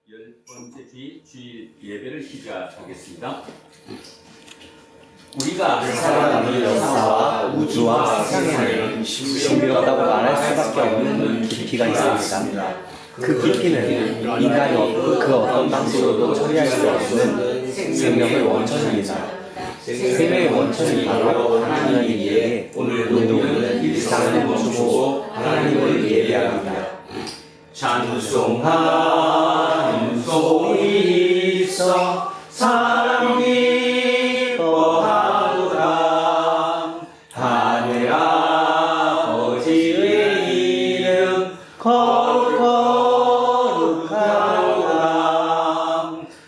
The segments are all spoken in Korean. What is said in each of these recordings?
10번째 주일 예배를 시작하겠습니다. 우리가 사랑하는 역사와 우주와 세상에는 신비롭다고 말할 수밖에 없는 깊이가 있습니다. 그 깊이는 인간이 그 어떤 방식으로도 처리할 수 없는 생명의 원천입니다. 생명의 원천이 바로 하나님이기에 오늘도 우리는 일상을 멈추고 하나님을 예배합니다. 찬송하는 소리 있어 사랑 기뻐하노라. 하늘 아버지의 이름 거룩하노라.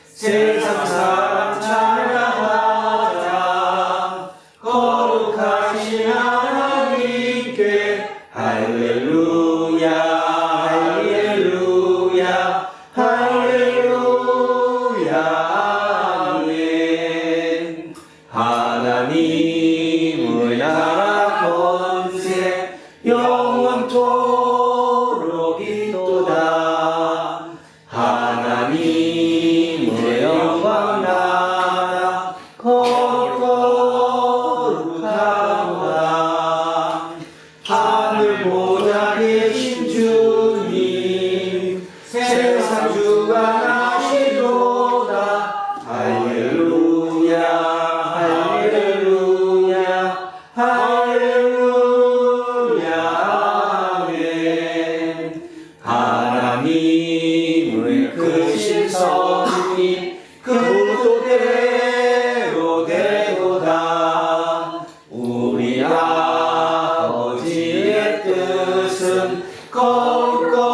세상 사람 찬양하자. 거룩하신 하나님께 할렐루야. 하나님의 나라 권세 영원토록 있도다. 하나님의 영광 나라 거룩하도다. 하늘 보좌에 계신 주님 세상 주관하시도다. 할렐루야. 하나님의 크신 선이 그도대로 되도다. 우리 아버지의 뜻은 거룩하도다.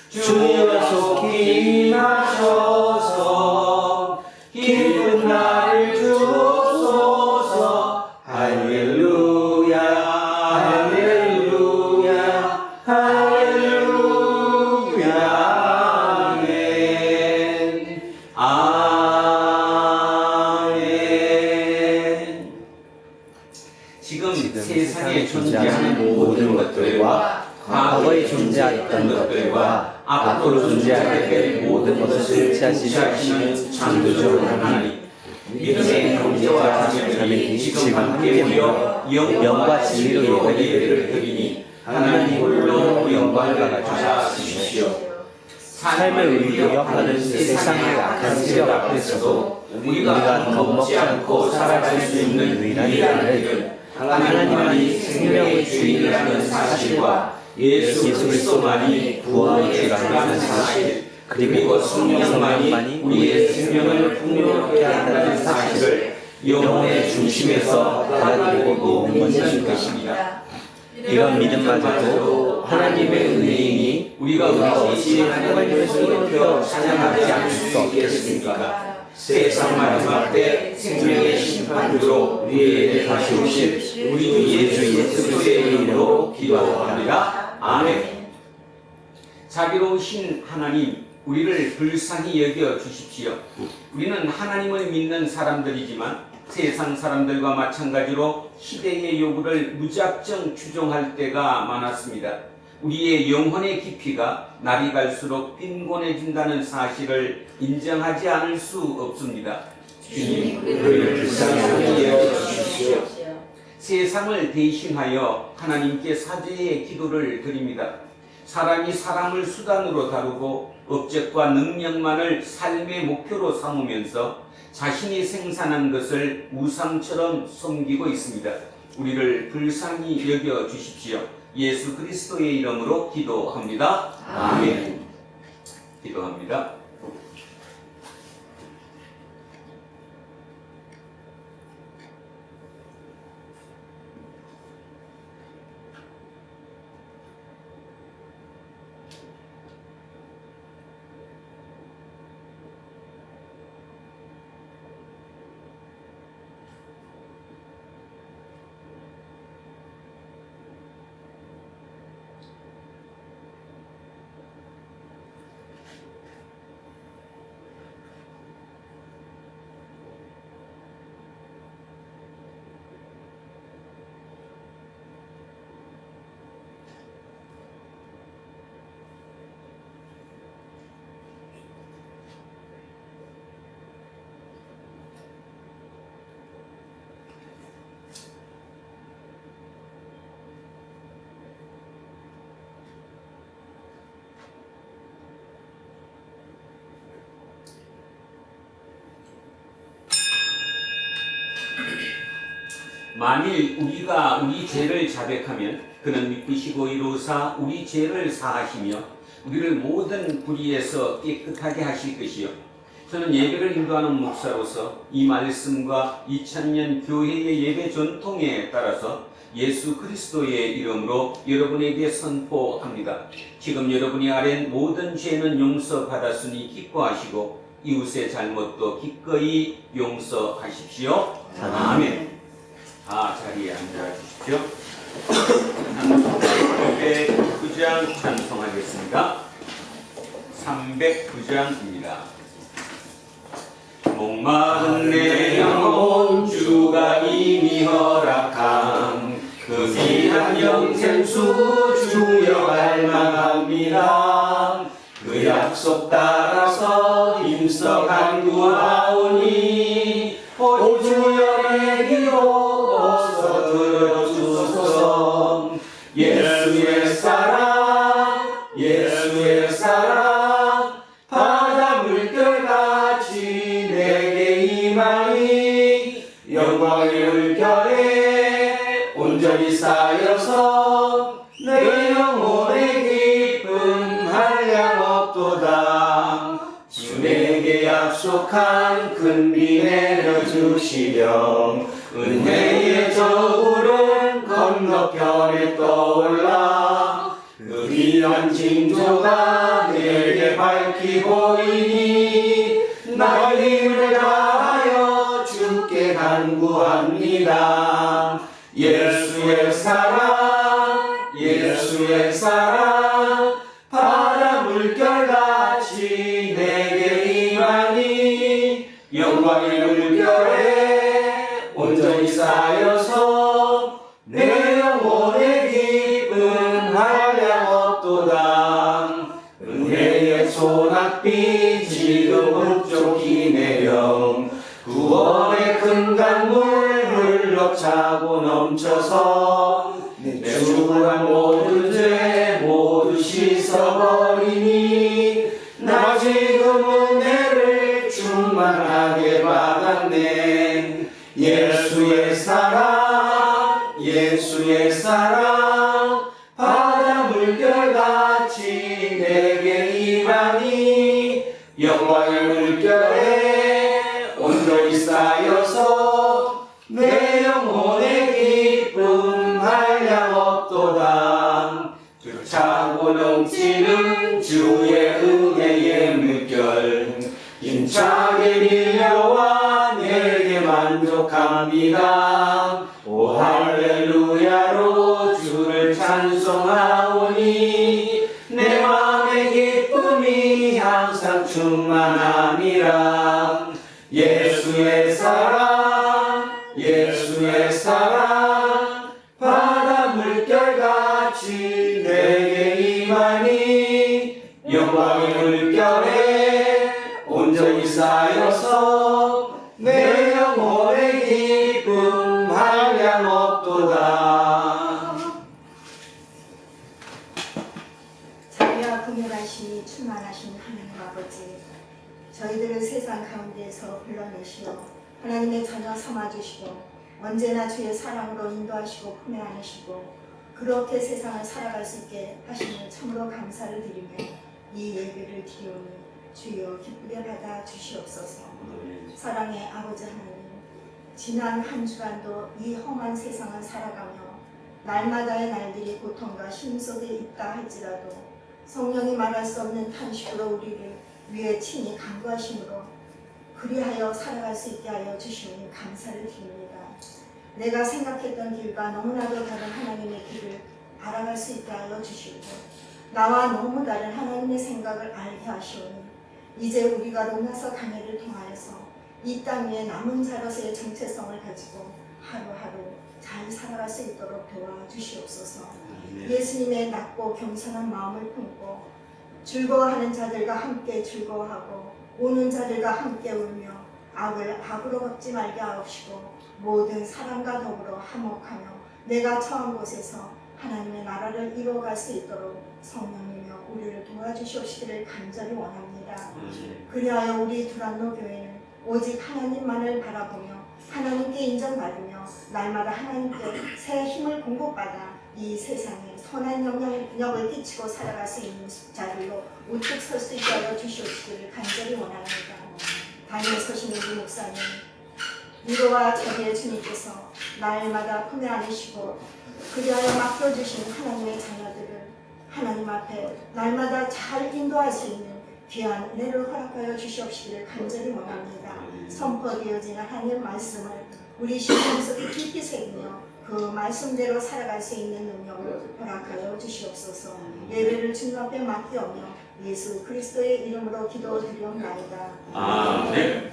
주여 속히 임하셔서 기쁜 날을 주옵소서. 할렐루야. 할렐루야. 아멘. 지금 세상에 존재하는 모든 것들과 과거에 존재했던 것들과 앞으로 존재하게 될 모든 것을 통치하시는 창조주 하나님, 믿음의 형제와 자매들이 지금 함께 모여 영과 진리로 예배를 드리니 하나님 홀로 영광을 받아 주십시오. 삶을 위협하는 세상의 악한 세력 앞에서도 우리가 겁먹지 않고 살아갈 수 있는 유일한 길은 하나님만이 생명의 주인이라는 사실과 예수 그리스도만이 구원의 주라는 사실, 그리고 성령만이 우리의 생명을 풍요롭게 한다는 사실을 영혼의 중심에서 받아들이고 있는 것입니다. 이런 믿음마저도 하나님의 은혜이니 우리가 어찌 하나님을 소리높여 찬양하지 않을 수 없겠습니까? 세상 마지막 때 생명의 심판주로 우리에게 다시 오실 우리 주 예수 그리스도의 이름으로 기도합니다. 아멘. 자비로우신 하나님, 우리를 불쌍히 여겨 주십시오. 우리는 하나님을 믿는 사람들이지만 세상 사람들과 마찬가지로 시대의 요구를 무작정 추종할 때가 많았습니다. 우리의 영혼의 깊이가 날이 갈수록 빈곤해진다는 사실을 인정하지 않을 수 없습니다. 주님, 우리를 불쌍히 여겨주십시오. 세상을 대신하여 하나님께 사죄의 기도를 드립니다. 사람이 사람을 수단으로 다루고 업적과 능력만을 삶의 목표로 삼으면서 자신이 생산한 것을 우상처럼 섬기고 있습니다. 우리를 불쌍히 여겨 주십시오. 예수 그리스도의 이름으로 기도합니다. 아멘. 기도합니다. 만일 우리가 우리 죄를 자백하면 그는 믿으시고 이로사 우리 죄를 사하시며 우리를 모든 불의에서 깨끗하게 하실 것이요. 저는 예배를 인도하는 목사로서 이 말씀과 2000년 교회의 예배 전통에 따라서 예수 그리스도의 이름으로 여러분에게 선포합니다. 지금 여러분이 아랜 모든 죄는 용서받았으니 기뻐하시고 이웃의 잘못도 기꺼이 용서하십시오. 아멘. 자리에 앉아주십시오. 309장 찬송하겠습니다. 309장입니다. 목마른 내 영혼 주가 이미 허락한 그 귀한 영생수 주여 갈망합니다. 그 약속 따라서 힘써 간구하오니 오 주여 내 기도 어서 들어주소서. 예수의 사랑 예수의 사랑 바다 물결같이 내게 임하니 영광의 물결에 온전히 쌓여서 내 영혼의 기쁨 한량 없도다. 주 내게 약속한 큰 비 내려주시렴. 은혜의 저울은 건너편에 떠올라 그 귀한 징조가 내게 밝히 보이니 나 힘을 다하여 주께 간구합니다. 예수의 사랑 예수의 사랑 바다 물결같이 내게 임하니 영광의 물결에 온전히 쌓여서 내 영혼의 기쁨 한량 없도다. 은혜의 소낙비 지금 흡족히 내려 구원의 큰 강물 흘러차고 넘쳐서 내 주한 모든 죄 모두 씻어버리니 나 지금 은혜를 충만하게 받았네. 예수의 사랑 예수의 사랑 바다 물결같이 내게 임하니 영광의 물결에 온전히 쌓여서 내 영혼의 기쁨 한량 없도다. 차고 넘치는 주의 은혜의 물결 힘차게 밀려와 내게 만족합니다. 오 할렐루야로 주를 찬송하오니 내 마음의 기쁨이 항상 충만함이라. 예수의 사랑 예수의 사랑 바다 물결같이 내게 임하니 영광의 물결에 온전히 쌓여서 내 영혼의 기쁨 한량 없도다. 자비와 긍휼하심이 충만하신 하나님 아버지, 저희들을 세상 가운데에서 불러내시어 하나님의 자녀 삼아주시고 언제나 주의 사랑으로 인도하시고 품에 안으시고 그렇게 세상을 살아갈 수 있게 하시니 참으로 감사를 드리며 이 예배를 드리오니 주여 기쁘게 받아 주시옵소서. 사랑의 아버지 하나님, 지난 한 주간도 이 험한 세상을 살아가며 날마다의 날들이 고통과 힘 속에 있다 할지라도 성령이 말할 수 없는 탄식으로 우리를 위해 친히 간구하심으로 그리하여 살아갈 수 있게 하여 주시오니 감사를 드립니다. 내가 생각했던 길과 너무나도 다른 하나님의 길을 알아갈 수 있게 하여 주시고 나와 너무 다른 하나님의 생각을 알게 하시오니 이제 우리가 로마서 강해를 통하여서 이 땅 위에 남은 자로서의 정체성을 가지고 하루하루 잘 살아갈 수 있도록 도와주시옵소서. 예수님의 낮고 겸손한 마음을 품고 즐거워하는 자들과 함께 즐거워하고 우는 자들과 함께 울며 악을 악으로 갚지 말게 하옵시고 모든 사람과 더불어 화목하며 내가 처한 곳에서 하나님의 나라를 이루어갈 수 있도록 성령님이여 우리를 도와주시옵시기를 간절히 원합니다. 그리하여 우리 두란노 교회는 오직 하나님만을 바라보며 하나님께 인정받으며 하며 날마다 하나님께 새 힘을 공급받아 이 세상에 선한 영향력을 끼치고 살아갈 수 있는 자들로 우뚝 설 수 있게 하여 주시옵기를 간절히 원합니다. 단위에 서시는 이 목사님, 위로와 자비의 주님께서 날마다 품에 안으시고 그리하여 맡겨주신 하나님의 자녀들을 하나님 앞에 날마다 잘 인도할 수 있는 귀한 은혜를 허락하여 주시옵시기를 간절히 원합니다. 선포되어지는 하나님의 말씀을 우리 심령에서 깊이 새기며 그 말씀대로 살아갈 수 있는 능력을 허락하여 주시옵소서. 예배를 주님 앞에 맡기오며 예수 그리스도의 이름으로 기도드리옵나이다. 아멘.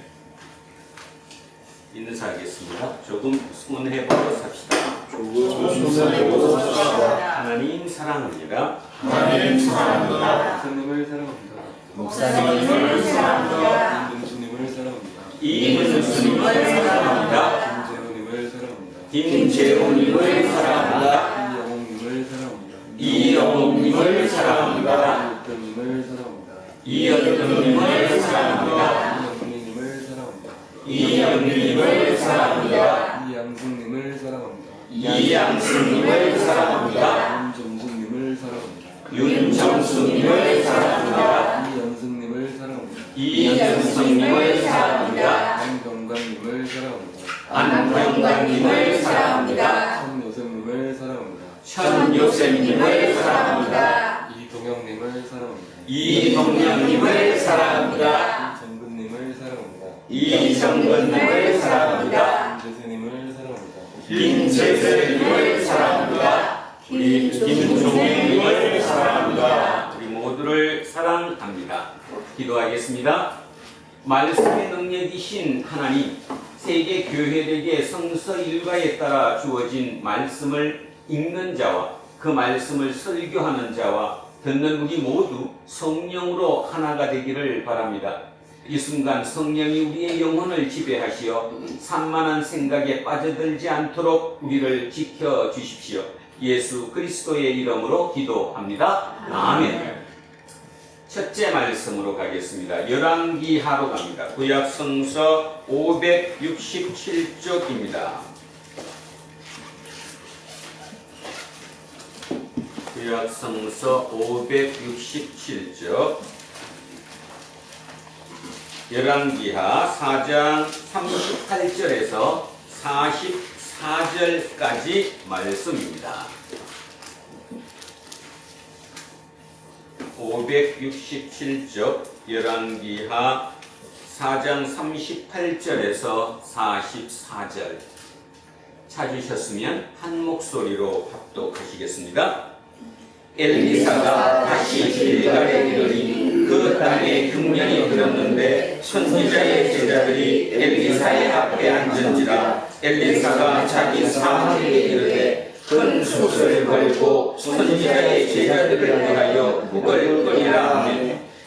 인사하겠습니다. 조금 손해보고 삽시다. 손해보고 삽시다. 하나님 사랑합니다. 하나님 사랑합니다. 목사님을 사랑합니다. 목사님을 사랑합니다. 김동수님을 사랑합니다. 이문수님을 사랑합니다. 김재훈님을 사랑합니다. 김재훈님을 사랑합니다. 이영웅님을 사랑합니다. 이영웅님을 사랑합니다. 이영웅님을 사랑합니다. 이영웅님을 사랑합니다. 이영웅님을 사랑합니다. 이영웅님을 사랑합니다. 이양승님을 사랑합니다. 이양승님을 사랑합니다. 윤정숙님을 사랑합니다. 윤정숙님을 사랑합니다. 이연승님을 사랑합니다. 이연승님을 사랑합니다. 안병관님을 사랑합니다. 안병관님을 사랑합니다. 천요셉님을 사랑합니다. 천요셉님을 사랑합니다. 이동영님을 사랑합니다. 이동영님을 사랑합니다. 이정근님을 사랑합니다. 이정근님을 사랑합니다. 김재세님을 사랑합니다. 김재세님을 사랑합니다. 우리 김종민님을 사랑합니다. 우리 모두를 사랑합니다. 기도하겠습니다. 말씀의 능력이신 하나님, 세계 교회들에게 성서 일과에 따라 주어진 말씀을 읽는 자와 그 말씀을 설교하는 자와 듣는 우리 모두 성령으로 하나가 되기를 바랍니다. 이 순간 성령이 우리의 영혼을 지배하시어 산만한 생각에 빠져들지 않도록 우리를 지켜주십시오. 예수 그리스도의 이름으로 기도합니다. 아멘. 첫째 말씀으로 가겠습니다. 열왕기하로 갑니다. 구약성서 567쪽입니다. 구약성서 567쪽. 열왕기하 4장 38절에서 44절까지 말씀입니다. 567쪽 열왕기하 4장 38절에서 44절 찾으셨으면 한 목소리로 합독하시겠습니다. 엘리사가 다시 길갈에 이르니 그 땅에 흉년이 들었는데 선지자의 제자들이 엘리사의 앞에 앉은지라 엘리사가 자기 사모에게 이르되 큰 숯을 걸고 선지자의 제자들을 위하여 국을 끓이라 하며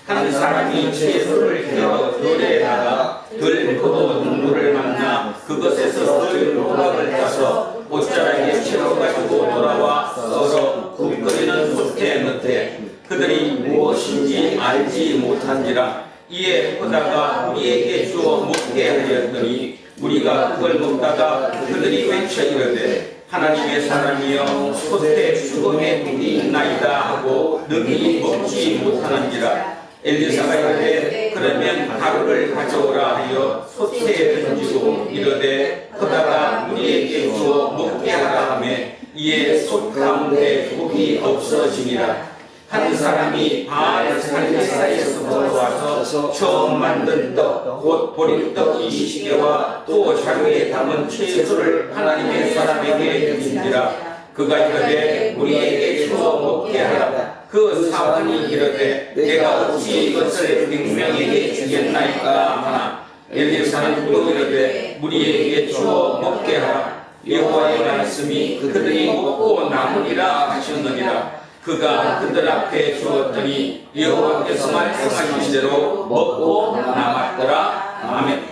한 사람이 채소를 헤어 들에다가 들포도 동물을 만나 그것에서 들호박을 따서 옷자락에 채워 가지고 돌아와 썰어 국 끓이는 솥에 넣되 그들이 무엇인지 알지 못한지라. 이에 보다가 우리에게 주어 먹게 하였더니 우리가 그걸 먹다가 그들이 외쳐 이르되 하나님의 사람이여 솥에 죽음의 독이 있나이다 하고 능히 먹지 못하는지라. 엘리사가 이르되 그러면 가루를 가져오라 하여 솥에 던지고 이르되 보다가 우리에게 주어 먹게 하라 하며 이에 솥 가운데 독이 없어지니라. 한 사람이 바알 살리사에서 걸어와서 처음 만든 떡, 곧 보리떡 20개와 또 자루에 담은 채소를 하나님의 사람에게 드린지라. 그가 이르되 우리에게 주어 먹게 하라. 그 사환이 이르되 내가 어찌 이것을 100명에게 주겠나이까 하나. 엘리사는 또 이르되 우리에게 주어 먹게 하라. 여호와의 말씀이 그들이 먹고 남으리라 하셨느니라. 그가 그들 앞에 주었더니 여호와께서 말씀하신 대로 먹고 남았더라. 아멘.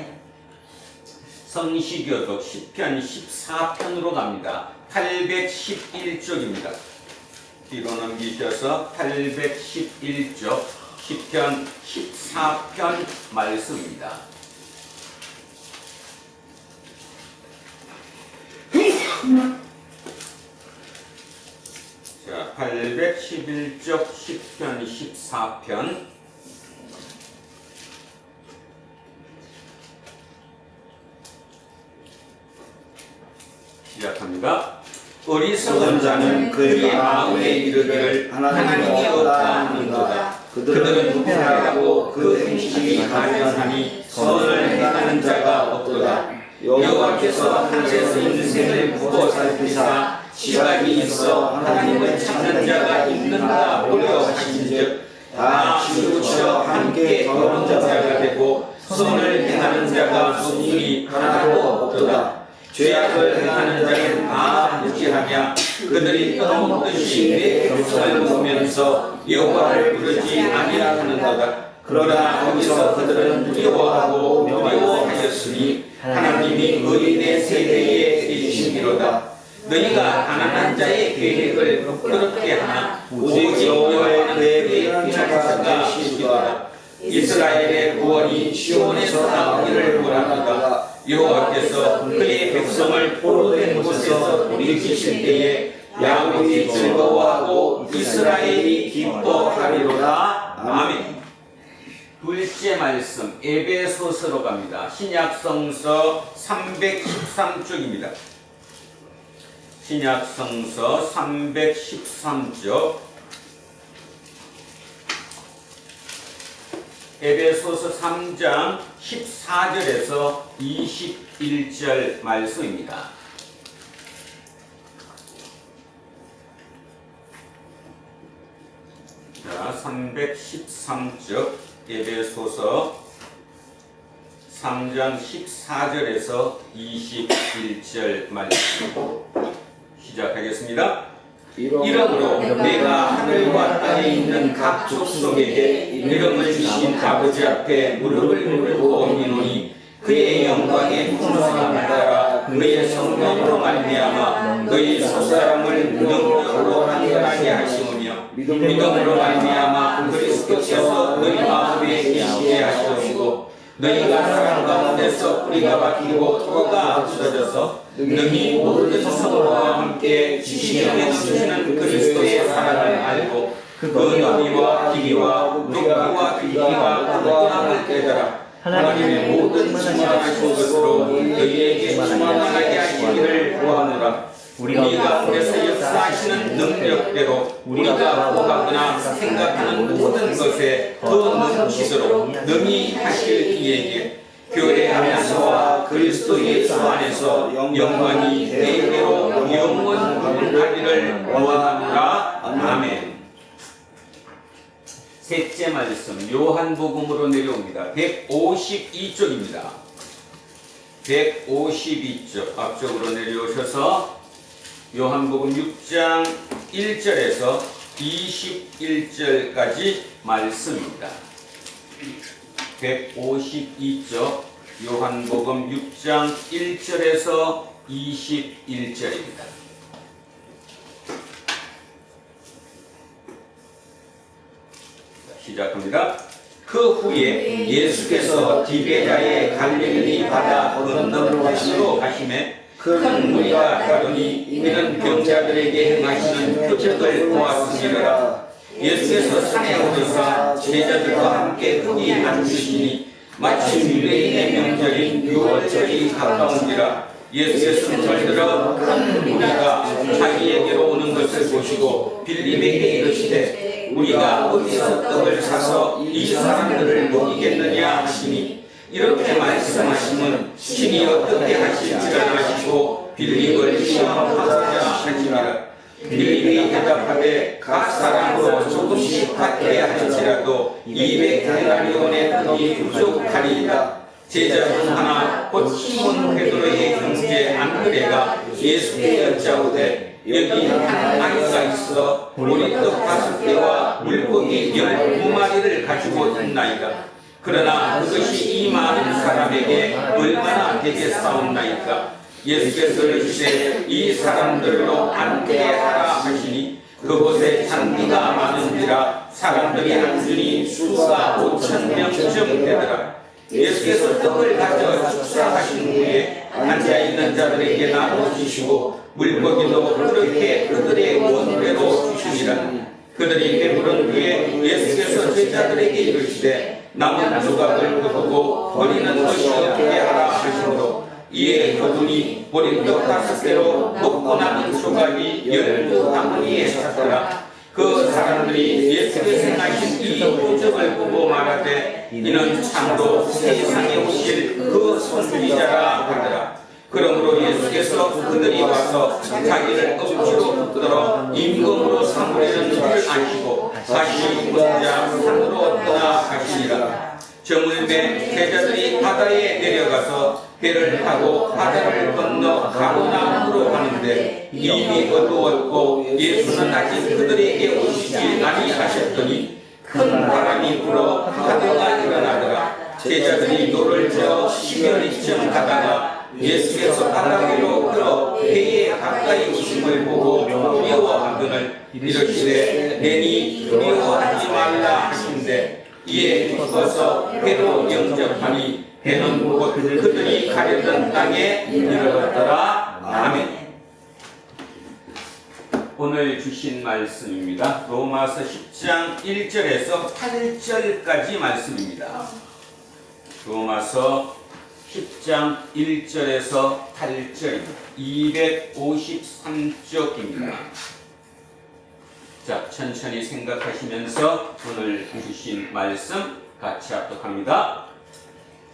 성시교독 시편 14편으로 갑니다. 811쪽입니다. 뒤로 넘기셔서 811쪽 시편 14편 말씀입니다. 자, 811쪽 10편 14편. 시작합니다. 어리석은 자는 그의 마음에 이르기를 하나님이 없다 하는도다. 그들은 부패하고 그 행실이 가련하니 선을 행하는 자가 없도다. 여호와께서 하늘에서 인생을 보고 살피사 시각이 있어 하나님을 찾는 자가 있는가 보려 하신즉 다 치우쳐 함께 더러운 자가 되고 선을 행하는 자가 없으니 하나도 없도다. 죄악을 행하는 자는 다 무지하며 그들이 떠먹듯이 내 백성을 먹으면서 여호와를 부르지 아니하는도다. 그러나 거기서 그들은 두려워하고 두려워하였으니 하나님이 의인의 세대에 계시미로다. 너희가 가난한 자의 계획을 부끄럽게 하나 오직 여호와의 그의 피난처가 되시리로다. 이스라엘의 구원이 시온에서 나오기를 원하노다. 여호와께서 그의 백성을 포로된 곳에서 돌이키실 때에 야곱이 즐거워하고 이스라엘이 기뻐하리로다. 아멘. 둘째 말씀 에베소서로 갑니다. 신약성서 313쪽입니다. 신약성서 313쪽 에베소서 3장 14절에서 21절 말씀입니다. 자, 313쪽 에베소서 3장 14절에서 21절 말씀 시작하겠습니다. 이러므로 내가 하늘과 땅에 있는 각 족속에게 이름을 주신 아버지 앞에 무릎을 꿇고 엎니노니 그의 영광의 풍성함을 따라 그의 성령으로 말미암아 너희 속사람을 능력으로 한결하게 하시오며 믿음으로 말미암아 그리스도께서 너희 마음에 계시게 하시옵시고 너희가 사람 가운데서 뿌리가 박히고 토가 굳어져서 능히 모든 성도와 함께 지식에 넘치는 그리스도의 사랑을 알고 그 너비와 길이와 높이와 깊이와 뻔함을 깨달아 하나님의 모든 충만하신 것으로 너희에게 충만하게 하시기를 구하노라. 우리 가운데서 역사하시는 능력대로 우리가 구하거나 생각하는 모든 것에 더 넘치도록 능히 하실 이에게 교회 안에서와 그리스도 예수 안에서 영광이 대대로 영원하기를 원하노라. 아멘. 셋째 말씀 요한복음으로 내려옵니다. 152쪽입니다. 152쪽 앞쪽으로 내려오셔서 요한복음 6장 1절에서 21절까지 말씀입니다. 152쪽 요한복음 6장 1절에서 21절입니다. 시작합니다. 그 후에 예수께서 디베랴의 갈릴리 바다 건너편으로 가시매 큰 무리가 가더니 이는 병자들에게 행하시는 표적을 보았으니라. 예수께서 산에 오르사 제자들과 함께 거기 앉으시니 마침 유대인의 명절인 유월절이 가까운지라. 예수께서 절들어 큰 무리가 자기에게로 오는 것을 보시고 빌립에게 이르시되 우리가 어디서 떡을 사서 이 사람들을 먹이겠느냐 하시니 이렇게 말씀하시면 신이 어떻게 하실지를 아시고 빌립을 시험하고자 하시니라. 빌립이 대답하되 각 사람으로 조금씩 받게 할지라도 200데나리온의 떡이 부족하리이다. 제자 중 하나 곧 시몬 베드로의 형제 안드레가 예수께 여짜오되 여기 한 아이가 있어 보리떡 5개와 물고기 12마리를 가지고 있나이다. 그러나 그것이 이 많은 사람에게 얼마나 되겠사옵나이까. 예수께서 이르시되 이 사람들로 앉게 하라 하시니 그곳에 잔디가 많은지라 사람들이 앉으니 수가 5,000명쯤 되더라. 예수께서 떡을 가져 축사하신 후에 앉아있는 자들에게 나눠주시고 물고기도 그렇게 그들의 원대로 주시니라. 그들이 배부른 후에 예수께서 제자들에게 이르시되 남은 조각을 거두고 버리는 것이 어떻게 하라 하시므로 이에 그분이 버린 떡 5개로 먹고 남은 조각이 12바구니에 찼더라. 그 사람들이 예수께서 행하신 이 표적을 보고 말하되 이는 참으로 세상에 오실 그 선지자라 하더라. 그러므로 예수께서 그들이 와서 자기를 억지로 붙들어 임금으로 삼으려는 줄 아시고 다시 혼자 산으로 떠나 가시니라. 저물매 제자들이 바다에 내려가서 배를 타고 바다를 건너 가버나움으로 가는데 이미 어두웠고 예수는 아직 그들에게 오시지 아니하셨더니 큰 바람이 불어 파도가 일어나더라. 제자들이 노를 저어 10여리쯤 가다가 예수께서 바다 위로 끌어 배에 가까이 오심을 보고 두려워하거늘 이르시되 내니 두려워하지 말라 하신대 이에 기뻐서 배로 영접하니 배는 곧 그들이 가려던 땅에 이르렀더라. 아멘. 오늘 주신 말씀입니다. 로마서 10장 1절에서 8절까지 말씀입니다. 로마서 10장 1절에서 8절 253쪽입니다. 자, 천천히 생각하시면서 오늘 주신 말씀 같이 합독합니다.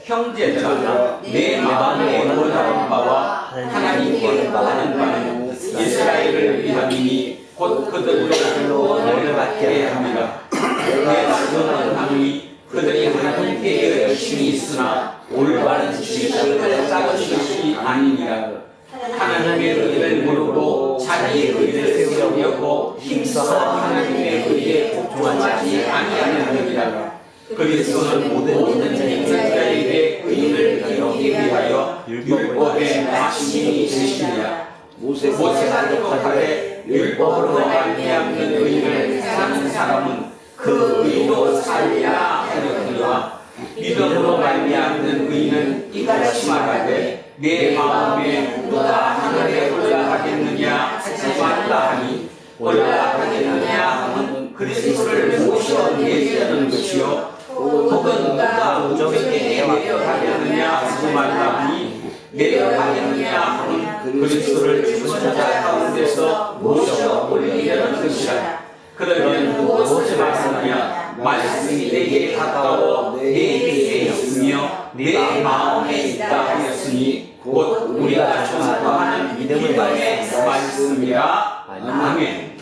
형제들아, 내 마음에 원하는 바와 하나님께 원하는 바는 이스라엘을 위함이니 곧 그들로 원을 받게 합니다. 내 주는 하노니 그들이 하나님께 열심히 있으나 올바른 지식을 쌓은 것이 아니니라. 하나님의 의를 모르고 자기의 의를 세우려고 힘써 하나님의 의에 복종하지 아니하느니라. 그리스도는 모든 자에게 의를 이루기 위하여 율법의 마침이 되시니라. 모세가 기록하되 율법으로 말미암는 의를 사는 사람은 그 의로 살리라 하였거니와 믿음으로 말미암는 의는 이같이 말하되 내 마음에 누가 하늘에 올라가겠느냐 하지 말라 하니 올라가겠느냐 하면 그리스도를 모셔 내리려는 것이요 혹은 누가 우정에게 내려가겠느냐 하지 말라 하니 내려가겠느냐 하면 그리스도를 죽은 자 가운데서 모셔 올리려는 것이라. 그러면 무엇을 말씀하냐? 말씀이 내게 가까워 내 입에 있으며 내 마음에 있다 하였으니 곧 우리가 전파하는 믿음의 말씀이라. 아멘.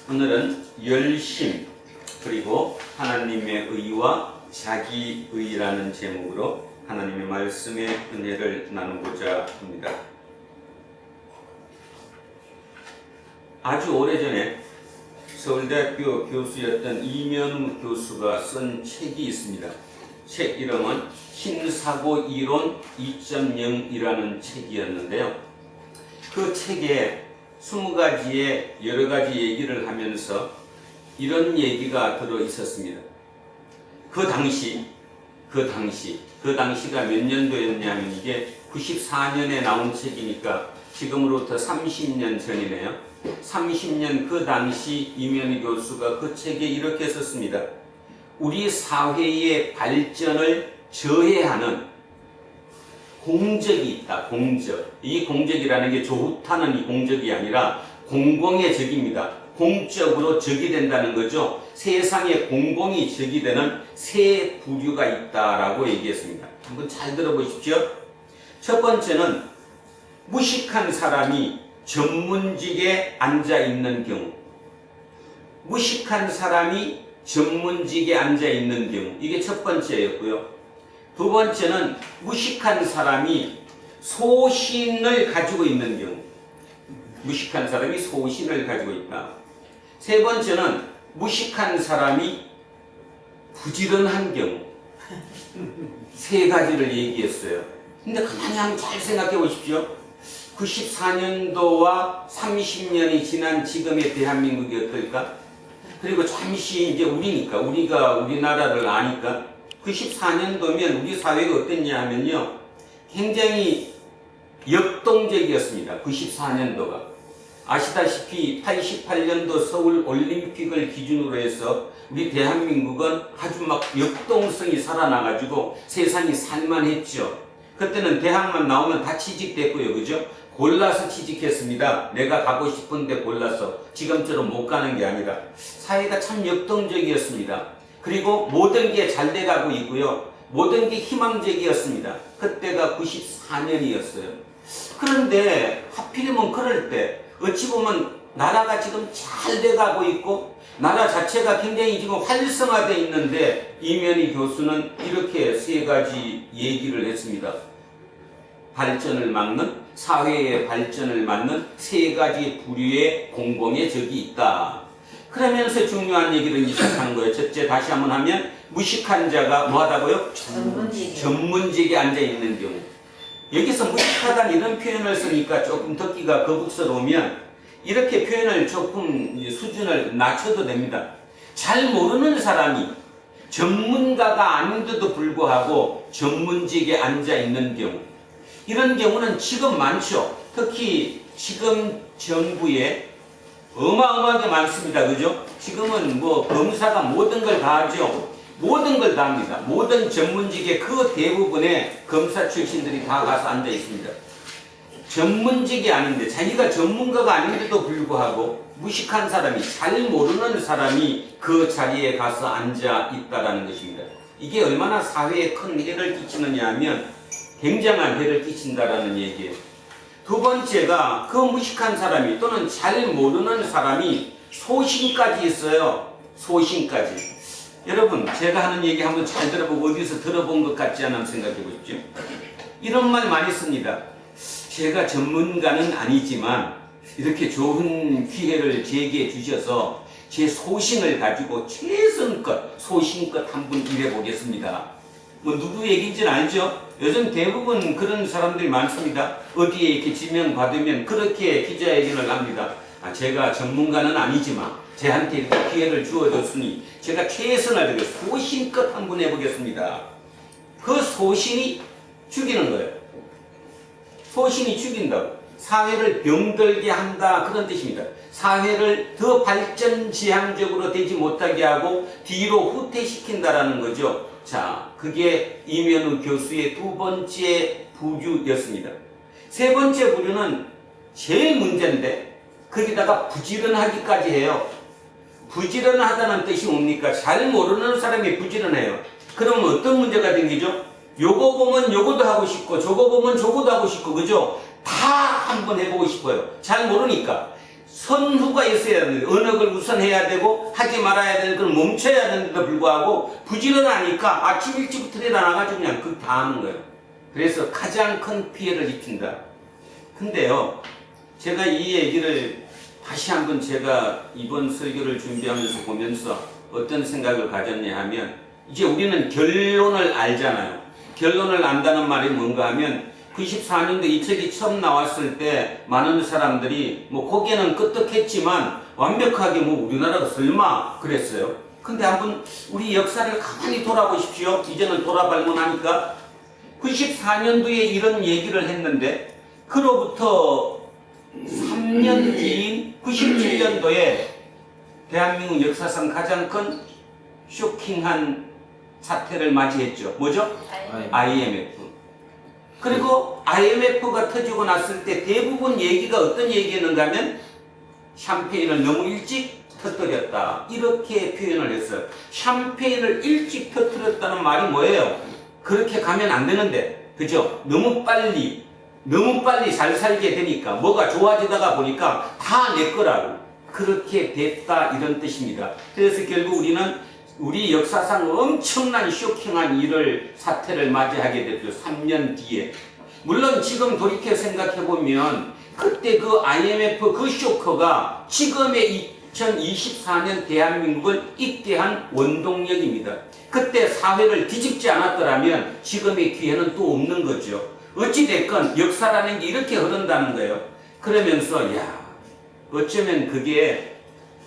오늘은 열심 그리고 하나님의 의와 자기의라는 제목으로 하나님의 말씀의 은혜를 나누고자 합니다. 아주 오래전에 서울대학교 교수였던 이면우 교수가 쓴 책이 있습니다. 책 이름은 신사고 이론 2.0이라는 책이었는데요. 그 책에 20가지의 여러 가지 얘기를 하면서 이런 얘기가 들어 있었습니다. 그 당시가 몇 년도였냐면 이게 94년에 나온 책이니까 지금으로부터 30년 전이네요. 30년 그 당시 이면우 교수가 그 책에 이렇게 썼습니다. 우리 사회의 발전을 저해하는 공적이 있다. 공적. 이 공적이라는 게 좋다는 이 공적이 아니라 공공의 적입니다. 공적으로 적이 된다는 거죠. 세상에 공공이 적이 되는 세 부류가 있다라고 얘기했습니다. 한번 잘 들어보십시오. 첫 번째는 무식한 사람이 전문직에 앉아 있는 경우. 무식한 사람이 전문직에 앉아 있는 경우. 이게 첫 번째였고요. 두 번째는 무식한 사람이 소신을 가지고 있는 경우. 무식한 사람이 소신을 가지고 있다. 세 번째는 무식한 사람이 부지런한 경우. 세 가지를 얘기했어요. 근데 가만히 한번 잘 생각해 보십시오. 94년도와 30년이 지난 지금의 대한민국이 어떨까? 그리고 잠시 이제 우리가 우리나라를 아니까 94년도면 우리 사회가 어땠냐 하면요. 굉장히 역동적이었습니다. 94년도가. 아시다시피 88년도 서울 올림픽을 기준으로 해서 우리 대한민국은 아주 막 역동성이 살아나가지고 세상이 살만했죠. 그때는 대학만 나오면 다 취직됐고요. 그죠? 골라서 취직했습니다. 내가 가고 싶은데 골라서. 지금처럼 못 가는 게 아니라. 사회가 참 역동적이었습니다. 그리고 모든 게 잘 돼가고 있고요. 모든 게 희망적이었습니다. 그때가 94년이었어요. 그런데 하필이면 그럴 때 어찌 보면 나라가 지금 잘 돼가고 있고 나라 자체가 굉장히 지금 활성화되어 있는데 이면희 교수는 이렇게 세 가지 얘기를 했습니다. 발전을 막는, 사회의 발전을 막는 세 가지 부류의 공공의 적이 있다. 그러면서 중요한 얘기를 시작하는 거예요. 첫째, 다시 한번 하면 무식한 자가 뭐하다고요? 전문직에 앉아있는 경우. 여기서 무식하다는 이런 표현을 쓰니까 조금 듣기가 거북스러우면 이렇게 표현을 조금 수준을 낮춰도 됩니다. 잘 모르는 사람이 전문가가 아닌데도 불구하고 전문직에 앉아있는 경우. 이런 경우는 지금 많죠. 특히 지금 정부에 어마어마하게 많습니다. 그죠? 지금은 뭐 검사가 모든 걸 다 하죠. 모든 걸 다 합니다. 모든 전문직의 그 대부분의 검사 출신들이 다 가서 앉아 있습니다. 전문직이 아닌데 자기가 전문가가 아닌데도 불구하고 무식한 사람이 잘 모르는 사람이 그 자리에 가서 앉아 있다라는 것입니다. 이게 얼마나 사회에 큰 해를 끼치느냐 하면 굉장한 해를 끼친다라는 얘기예요. 두 번째가 그 무식한 사람이 또는 잘 모르는 사람이 소신까지 있어요. 소신까지. 여러분 제가 하는 얘기 한번 잘 들어보고 어디서 들어본 것 같지 않으면 생각해 보십시오. 이런 말 많이 씁니다. 제가 전문가는 아니지만 이렇게 좋은 기회를 제게 주셔서 제 소신을 가지고 최선껏 소신껏 한번 일해보겠습니다. 뭐 누구 얘기인지는 알죠? 요즘 대부분 그런 사람들이 많습니다. 어디에 이렇게 지명 받으면 그렇게 기자회견을 합니다. 제가 전문가는 아니지만 저한테 이렇게 기회를 주어줬으니 제가 최선을 다해 소신껏 한번 해보겠습니다. 그 소신이 죽이는 거예요. 소신이 죽인다고. 사회를 병들게 한다 그런 뜻입니다. 사회를 더 발전지향적으로 되지 못하게 하고 뒤로 후퇴시킨다라는 거죠. 자, 그게 이면우 교수의 두 번째 부류였습니다. 세 번째 부류는 제일 문제인데 거기다가 부지런하기까지 해요. 부지런하다는 뜻이 뭡니까? 잘 모르는 사람이 부지런해요. 그러면 어떤 문제가 생기죠? 요거 보면 요거도 하고 싶고 저거 보면 저거도 하고 싶고 그죠? 다 한번 해보고 싶어요. 잘 모르니까. 선후가 있어야 되는데 어느 걸 우선 해야 되고 하지 말아야 되는 걸 멈춰야 되는데도 불구하고 부지런하니까 아침 일찍부터 일어나가지고 그냥 그거 다 하는 거예요. 그래서 가장 큰 피해를 입힌다. 근데요 제가 이 얘기를 다시 한번 제가 이번 설교를 준비하면서 보면서 어떤 생각을 가졌냐 하면 이제 우리는 결론을 알잖아요. 결론을 안다는 말이 뭔가 하면 94년도 이 책이 처음 나왔을 때 많은 사람들이 뭐 거기에는 끄떡했지만 완벽하게 뭐 우리나라가 설마 그랬어요. 근데 한번 우리 역사를 가만히 돌아보십시오. 이제는 돌아볼만 하니까 94년도에 이런 얘기를 했는데 그로부터 3년 뒤인 97년도에 대한민국 역사상 가장 큰 쇼킹한 사태를 맞이했죠. 뭐죠? IMF. 그리고 IMF가 터지고 났을 때 대부분 얘기가 어떤 얘기였는가 하면 샴페인을 너무 일찍 터뜨렸다. 이렇게 표현을 했어요. 샴페인을 일찍 터뜨렸다는 말이 뭐예요? 그렇게 가면 안 되는데. 그죠? 너무 빨리 잘 살게 되니까 뭐가 좋아지다가 보니까 다 내 거라고. 그렇게 됐다 이런 뜻입니다. 그래서 결국 우리는 우리 역사상 엄청난 쇼킹한 사태를 맞이하게 됐죠. 3년 뒤에. 물론 지금 돌이켜 생각해보면 그때 그 IMF 그 쇼크가 지금의 2024년 대한민국을 있게 한 원동력입니다. 그때 사회를 뒤집지 않았더라면 지금의 기회는 또 없는 거죠. 어찌됐건 역사라는 게 이렇게 흐른다는 거예요. 그러면서 어쩌면 그게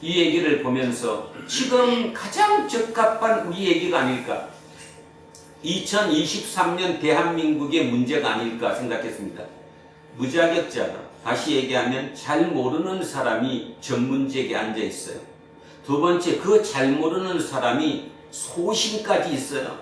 이 얘기를 보면서 지금 가장 적합한 우리 얘기가 아닐까, 2023년 대한민국의 문제가 아닐까 생각했습니다. 무자격자가, 다시 얘기하면 잘 모르는 사람이 전문직에 앉아 있어요. 두 번째, 그 잘 모르는 사람이 소신까지 있어요.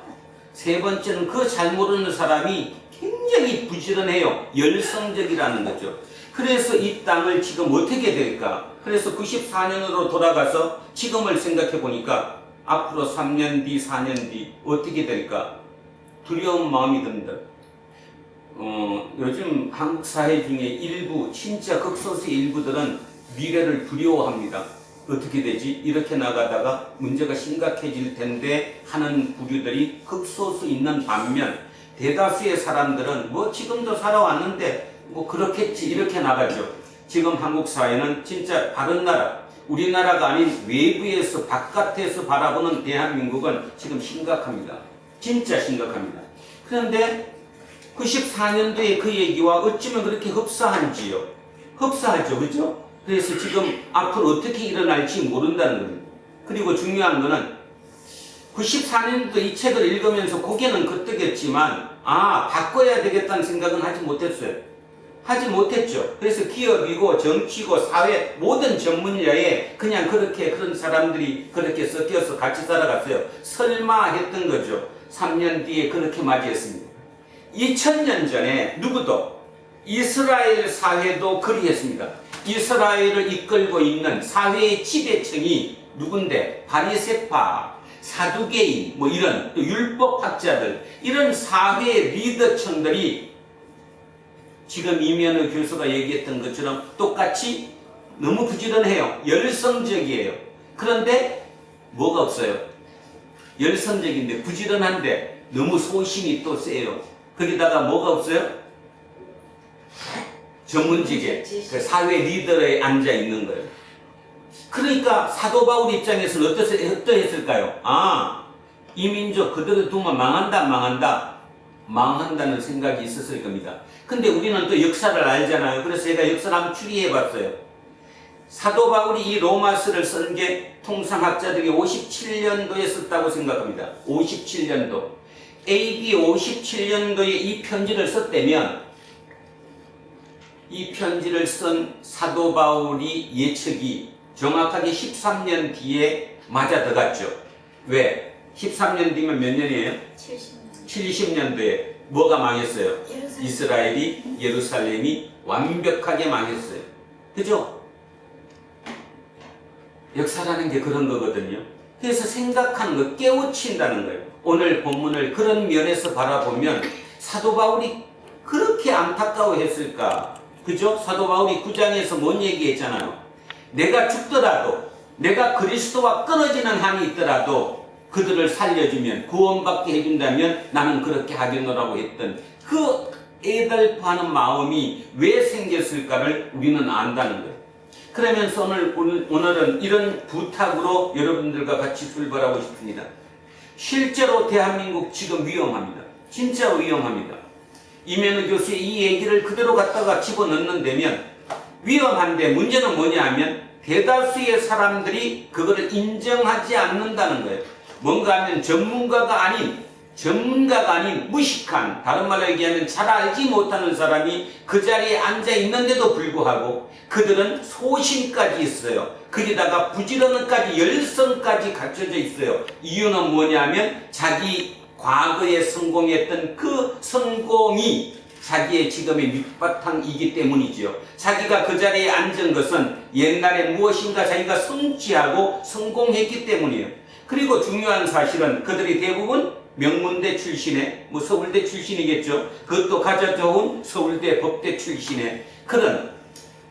세 번째는 그 잘 모르는 사람이 굉장히 부지런해요. 열성적이라는 거죠. 그래서 이 땅을 지금 어떻게 될까? 그래서 94년으로 돌아가서 지금을 생각해 보니까 앞으로 3년 뒤, 4년 뒤 어떻게 될까? 두려운 마음이 듭니다. 요즘 한국 사회 중에 일부, 진짜 극소수의 일부들은 미래를 두려워합니다. 어떻게 되지? 이렇게 나가다가 문제가 심각해질 텐데 하는 부류들이 극소수 있는 반면, 대다수의 사람들은 뭐 지금도 살아왔는데 뭐 그렇겠지 이렇게 나가죠. 지금 한국 사회는 진짜 다른 나라, 우리나라가 아닌 외부에서, 바깥에서 바라보는 대한민국은 지금 심각합니다. 진짜 심각합니다. 그런데 94년도에 그 얘기와 어쩌면 그렇게 흡사한지요. 흡사하죠, 그죠? 그래서 지금 앞으로 어떻게 일어날지 모른다는 겁니다. 그리고 중요한 거는 94년도 이 책을 읽으면서 고개는 끄덕였지만 바꿔야 되겠다는 생각은 하지 못했어요. 하지 못했죠. 그래서 기업이고 정치고 사회 모든 전문야에 그냥 그런 사람들이 그렇게 섞여서 같이 살아갔어요. 설마 했던 거죠. 3년 뒤에 그렇게 맞이했습니다. 2000년 전에 누구도, 이스라엘 사회도 그리했습니다. 이스라엘을 이끌고 있는 사회의 지배층이 누군데? 바리새파, 사두개인, 뭐 이런 율법학자들, 이런 사회 리더층들이 지금 이면호 교수가 얘기했던 것처럼 똑같이 너무 부지런해요. 열성적이에요. 그런데 뭐가 없어요. 열성적인데 부지런한데 너무 소신이 또 세요. 거기다가 뭐가 없어요? 전문직에 사회 리더에 앉아 있는 거예요. 그러니까 사도 바울 입장에서는 어떠했을까요? 이 민족 그대로 두면 망한다는 생각이 있었을 겁니다. 근데 우리는 또 역사를 알잖아요. 그래서 제가 역사를 한번 추리해 봤어요. 사도 바울이 이 로마서를 쓴 게 통상학자들이 57년도에 썼다고 생각합니다. 57년도. AD 57년도에 이 편지를 썼다면, 이 편지를 쓴 사도 바울이 예측이 정확하게 13년 뒤에 맞아 들어갔죠. 왜? 13년 뒤면 몇 년이에요? 70년도에 뭐가 망했어요? 이스라엘이, 예루살렘이 완벽하게 망했어요. 그죠? 역사라는 게 그런 거거든요. 그래서 생각하는 거, 깨우친다는 거예요. 오늘 본문을 그런 면에서 바라보면 사도 바울이 그렇게 안타까워했을까? 그죠? 사도 바울이 9장에서 뭔 얘기했잖아요. 내가 죽더라도, 내가 그리스도와 끊어지는 한이 있더라도 그들을 살려주면, 구원받게 해준다면 나는 그렇게 하겠노라고 했던 그 애달파는 마음이 왜 생겼을까를 우리는 안다는 거예요. 그러면서 오늘은 이런 부탁으로 여러분들과 같이 출발하고 싶습니다. 실제로 대한민국 지금 위험합니다. 진짜 위험합니다. 이면호 교수의 이 얘기를 그대로 갖다가 집어넣는다면 위험한데, 문제는 뭐냐 하면 대다수의 사람들이 그거를 인정하지 않는다는 거예요. 뭔가 하면 전문가가 아닌 무식한, 다른 말로 얘기하면 잘 알지 못하는 사람이 그 자리에 앉아 있는데도 불구하고 그들은 소신까지 있어요. 거기다가 부지런함까지, 열성까지 갖춰져 있어요. 이유는 뭐냐면 자기 과거에 성공했던 그 성공이 자기의 지금의 밑바탕이기 때문이지요. 자기가 그 자리에 앉은 것은 옛날에 무엇인가 자기가 성취하고 성공했기 때문이에요. 그리고 중요한 사실은 그들이 대부분 명문대 출신의, 서울대 출신이겠죠. 그것도 가장 좋은 서울대 법대 출신의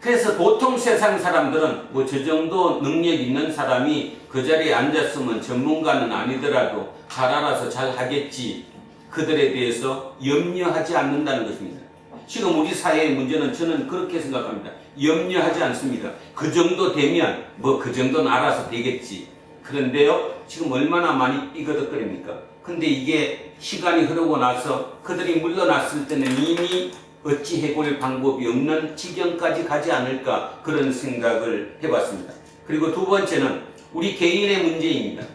그래서 보통 세상 사람들은 저 정도 능력 있는 사람이 그 자리에 앉았으면 전문가는 아니더라도 잘 알아서 잘 하겠지. 그들에 대해서 염려하지 않는다는 것입니다. 지금 우리 사회의 문제는 저는 그렇게 생각합니다. 염려하지 않습니다. 그 정도 되면 그 정도는 알아서 되겠지. 그런데요, 지금 얼마나 많이 삐거덕거립니까? 근데 이게 시간이 흐르고 나서 그들이 물러났을 때는 이미 어찌 해볼 방법이 없는 지경까지 가지 않을까, 그런 생각을 해봤습니다. 그리고 두 번째는 우리 개인의 문제입니다.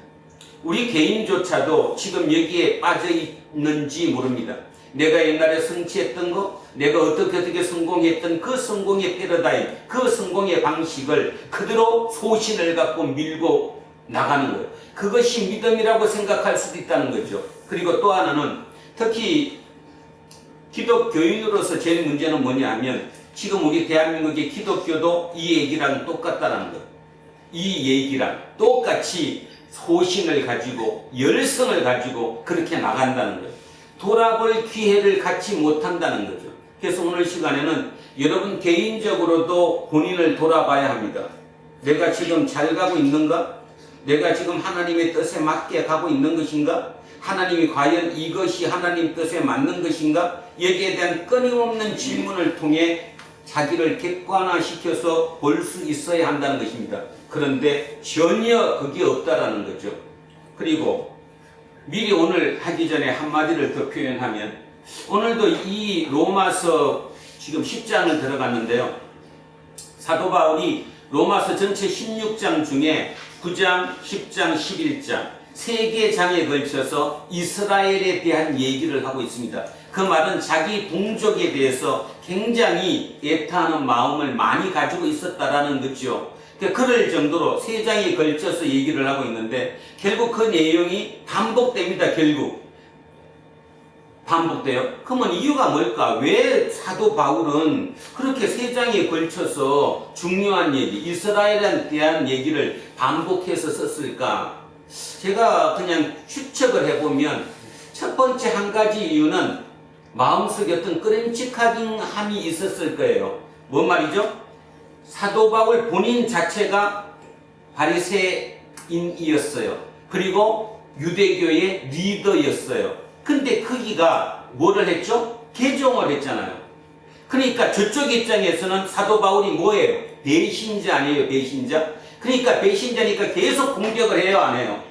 우리 개인조차도 지금 여기에 빠져 있는지 모릅니다. 내가 옛날에 성취했던 거, 내가 어떻게 성공했던 그 성공의 패러다임, 그 성공의 방식을 그대로 소신을 갖고 밀고 나가는 거예요. 그것이 믿음이라고 생각할 수도 있다는 거죠. 그리고 또 하나는 특히 기독교인으로서 제일 문제는 뭐냐 하면 지금 우리 대한민국의 기독교도 이 얘기랑 똑같다는 거예요. 이 얘기랑 똑같이 소신을 가지고 열성을 가지고 그렇게 나간다는 거예요. 돌아볼 기회를 갖지 못한다는 거죠. 그래서 오늘 시간에는 여러분 개인적으로도 본인을 돌아봐야 합니다. 내가 지금 잘 가고 있는가? 내가 지금 하나님의 뜻에 맞게 가고 있는 것인가? 하나님이 과연 이것이 하나님 뜻에 맞는 것인가? 여기에 대한 끊임없는 질문을 통해 자기를 객관화시켜서 볼 수 있어야 한다는 것입니다. 그런데 전혀 그게 없다라는 거죠. 그리고 미리 오늘 하기 전에 한마디를 더 표현하면 오늘도 이 로마서 지금 10장을 들어갔는데요. 사도 바울이 로마서 전체 16장 중에 9장, 10장, 11장 세 개 장에 걸쳐서 이스라엘에 대한 얘기를 하고 있습니다. 그 말은 자기 동족에 대해서 굉장히 애타하는 마음을 많이 가지고 있었다라는 거죠. 그럴 정도로 세 장에 걸쳐서 얘기를 하고 있는데 결국 그 내용이 반복됩니다. 결국 반복돼요. 그러면 이유가 뭘까? 왜 사도 바울은 그렇게 세 장에 걸쳐서 중요한 얘기, 이스라엘에 대한 얘기를 반복해서 썼을까? 제가 그냥 추측을 해보면 첫 번째 한 가지 이유는 마음속에 어떤 끄림칙함이 있었을 거예요. 뭔 말이죠? 사도 바울 본인 자체가 바리새인이었어요. 그리고 유대교의 리더였어요. 근데 크기가 뭐를 했죠? 개종을 했잖아요. 그러니까 저쪽 입장에서는 사도 바울이 뭐예요? 배신자 아니에요? 배신자? 그러니까 배신자니까 계속 공격을 해요? 안 해요?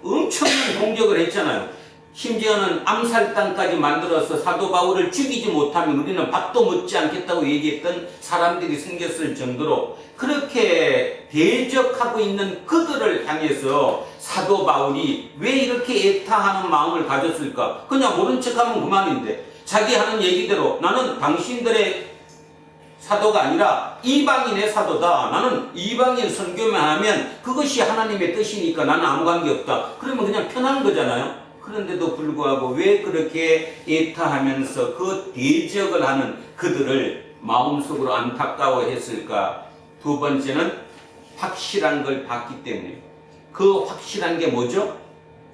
엄청난 공격을 했잖아요. 심지어는 암살당까지 만들어서 사도 바울을 죽이지 못하면 우리는 밥도 먹지 않겠다고 얘기했던 사람들이 생겼을 정도로 그렇게 대적하고 있는 그들을 향해서 사도 바울이 왜 이렇게 애타하는 마음을 가졌을까? 그냥 모른 척하면 그만인데 자기 하는 얘기대로 나는 당신들의 사도가 아니라 이방인의 사도다. 나는 이방인 선교만 하면 그것이 하나님의 뜻이니까 나는 아무 관계없다. 그러면 그냥 편한 거잖아요. 그런데도 불구하고 왜 그렇게 애타하면서 그 대적을 하는 그들을 마음속으로 안타까워했을까? 두 번째는 확실한 걸 봤기 때문에. 그 확실한 게 뭐죠?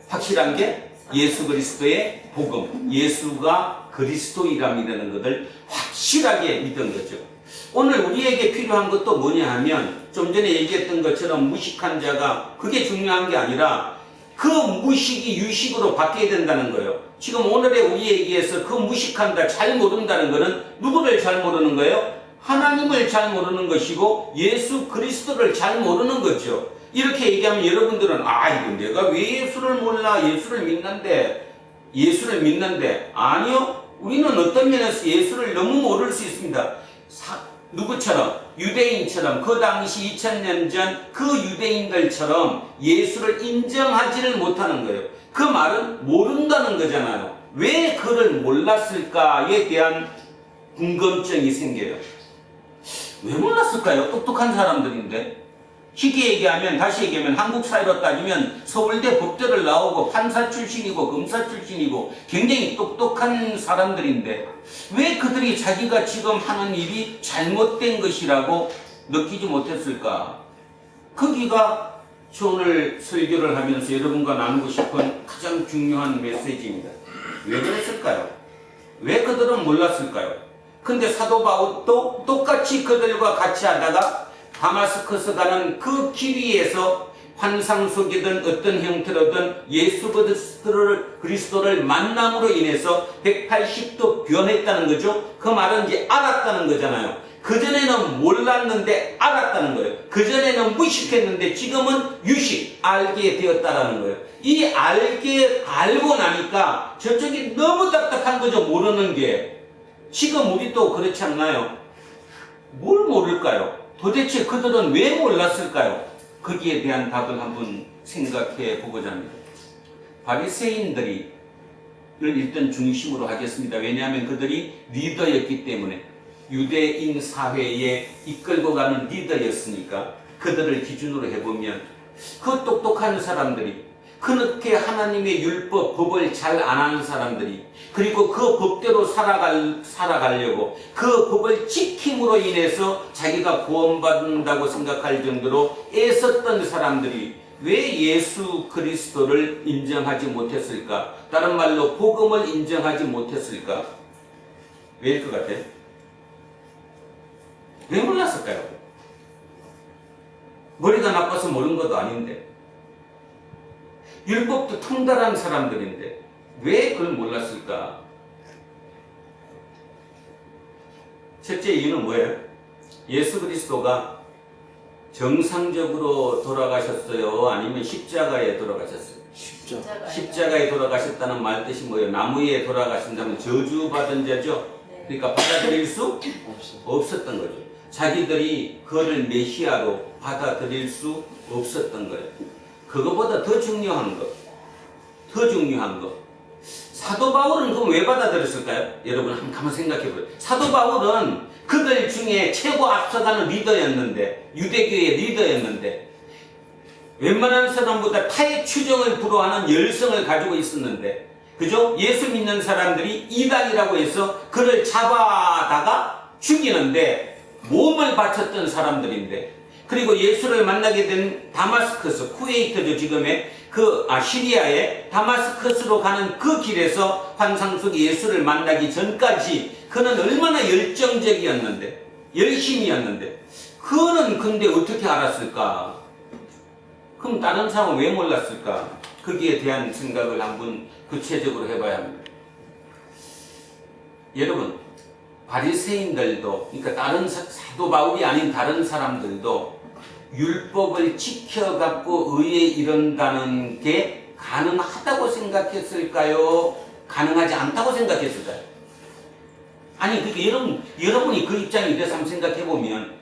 확실한 게 예수 그리스도의 복음, 예수가 그리스도이라는 것을 확실하게 믿은 거죠. 오늘 우리에게 필요한 것도 뭐냐 하면 좀 전에 얘기했던 것처럼 무식한 자가 그게 중요한 게 아니라 그 무식이 유식으로 바뀌어야 된다는 거예요. 지금 오늘의 우리에게서 그 무식한다, 잘 모른다는 것은 누구를 잘 모르는 거예요? 하나님을 잘 모르는 것이고 예수 그리스도를 잘 모르는 거죠. 이렇게 얘기하면 여러분들은 이거 내가 왜 예수를 몰라? 예수를 믿는데 아니요. 우리는 어떤 면에서 예수를 너무 모를 수 있습니다. 누구처럼? 유대인처럼 그 당시 2000년 전 그 유대인들처럼 예수를 인정하지를 못하는 거예요. 그 말은 모른다는 거잖아요. 왜 그를 몰랐을까에 대한 궁금증이 생겨요. 왜 몰랐을까요? 똑똑한 사람들인데. 쉽게 얘기하면, 다시 얘기하면 한국 사회로 따지면 서울대 법대를 나오고 판사 출신이고 검사 출신이고 굉장히 똑똑한 사람들인데 왜 그들이 자기가 지금 하는 일이 잘못된 것이라고 느끼지 못했을까? 거기가 오늘 설교를 하면서 여러분과 나누고 싶은 가장 중요한 메시지입니다. 왜 그랬을까요? 왜 그들은 몰랐을까요? 근데 사도 바울도 똑같이 그들과 같이 하다가 다마스커스 가는 그 길 위에서 환상 속이든 어떤 형태로든 예수 그리스도를 만남으로 인해서 180도 변했다는 거죠. 그 말은 이제 알았다는 거잖아요. 그전에는 몰랐는데 알았다는 거예요. 그전에는 무식했는데 지금은 유식, 알게 되었다라는 거예요. 이 알고 나니까 저쪽이 너무 답답한 거죠. 모르는 게. 지금 우리도 그렇지 않나요? 뭘 모를까요? 도대체 그들은 왜 몰랐을까요? 거기에 대한 답을 한번 생각해 보고자 합니다. 바리새인들이 일단 중심으로 하겠습니다. 왜냐하면 그들이 리더였기 때문에, 유대인 사회에 이끌고 가는 리더였으니까 그들을 기준으로 해보면 그 똑똑한 사람들이, 그렇게 하나님의 율법, 법을 잘 안 하는 사람들이, 그리고 그 법대로 살아가려고 그 법을 지킴으로 인해서 자기가 구원받는다고 생각할 정도로 애썼던 사람들이 왜 예수 그리스도를 인정하지 못했을까? 다른 말로 복음을 인정하지 못했을까? 왜일 것 같아요? 왜 몰랐을까요? 머리가 나빠서 모르는 것도 아닌데, 율법도 통달한 사람들인데 왜 그걸 몰랐을까? 첫째 이유는 뭐예요? 예수 그리스도가 정상적으로 돌아가셨어요? 아니면 십자가에 돌아가셨어요? 십자가에 돌아가셨다는 말 뜻이 뭐예요? 나무 위에 돌아가신다면 저주받은 자죠? 그러니까 받아들일 수 없었던 거죠. 자기들이 그를 메시아로 받아들일 수 없었던 거예요. 그거보다 더 중요한 거. 사도 바울은 그럼 왜 받아들였을까요? 여러분 한번 가만 생각해 보세요. 사도 바울은 그들 중에 최고 앞서가는 리더였는데, 유대교의 리더였는데, 웬만한 사람보다 타의 추종을 불허하는 열성을 가지고 있었는데, 그죠? 예수 믿는 사람들이 이단이라고 해서 그를 잡아다가 죽이는데 몸을 바쳤던 사람들인데, 그리고 예수를 만나게 된 다마스커스, 쿠웨이트죠, 지금의 시리아의 다마스커스로 가는 그 길에서 환상 속 예수를 만나기 전까지 그는 얼마나 열정적이었는데, 열심이었는데, 그는 근데 어떻게 알았을까? 그럼 다른 사람은 왜 몰랐을까? 거기에 대한 생각을 한번 구체적으로 해봐야 합니다. 여러분, 바리새인들도, 그러니까 다른 사도 바울이 아닌 다른 사람들도 율법을 지켜갖고 의에 이른다는 게 가능하다고 생각했을까요? 가능하지 않다고 생각했을까요? 아니, 그러니까 여러분이 그 입장이 돼서 한번 생각해보면,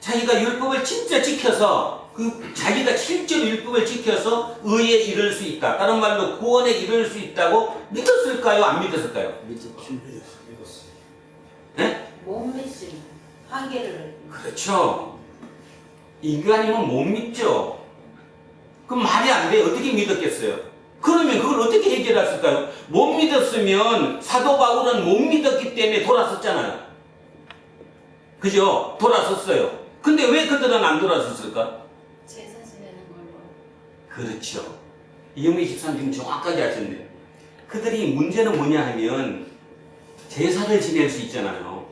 자기가 율법을 진짜 지켜서, 자기가 실제로 율법을 지켜서 의에 이를 수 있다, 다른 말로 구원에 이를 수 있다고 믿었을까요? 안 믿었을까요? 믿었어요. 네? 못 믿습니다. 한계를. 그렇죠. 인간이면 못 믿죠. 그럼 말이 안 돼. 어떻게 믿었겠어요? 그러면 그걸 어떻게 해결했을까요? 못 믿었으면 사도 바울은 못 믿었기 때문에 돌아섰잖아요. 그죠? 돌아섰어요. 근데 왜 그들은 안 돌아섰을까? 제사 지내는 걸로. 그렇죠. 이영미 집사님 지금 정확하게 하셨네요. 그들이 문제는 뭐냐 하면 제사를 지낼 수 있잖아요.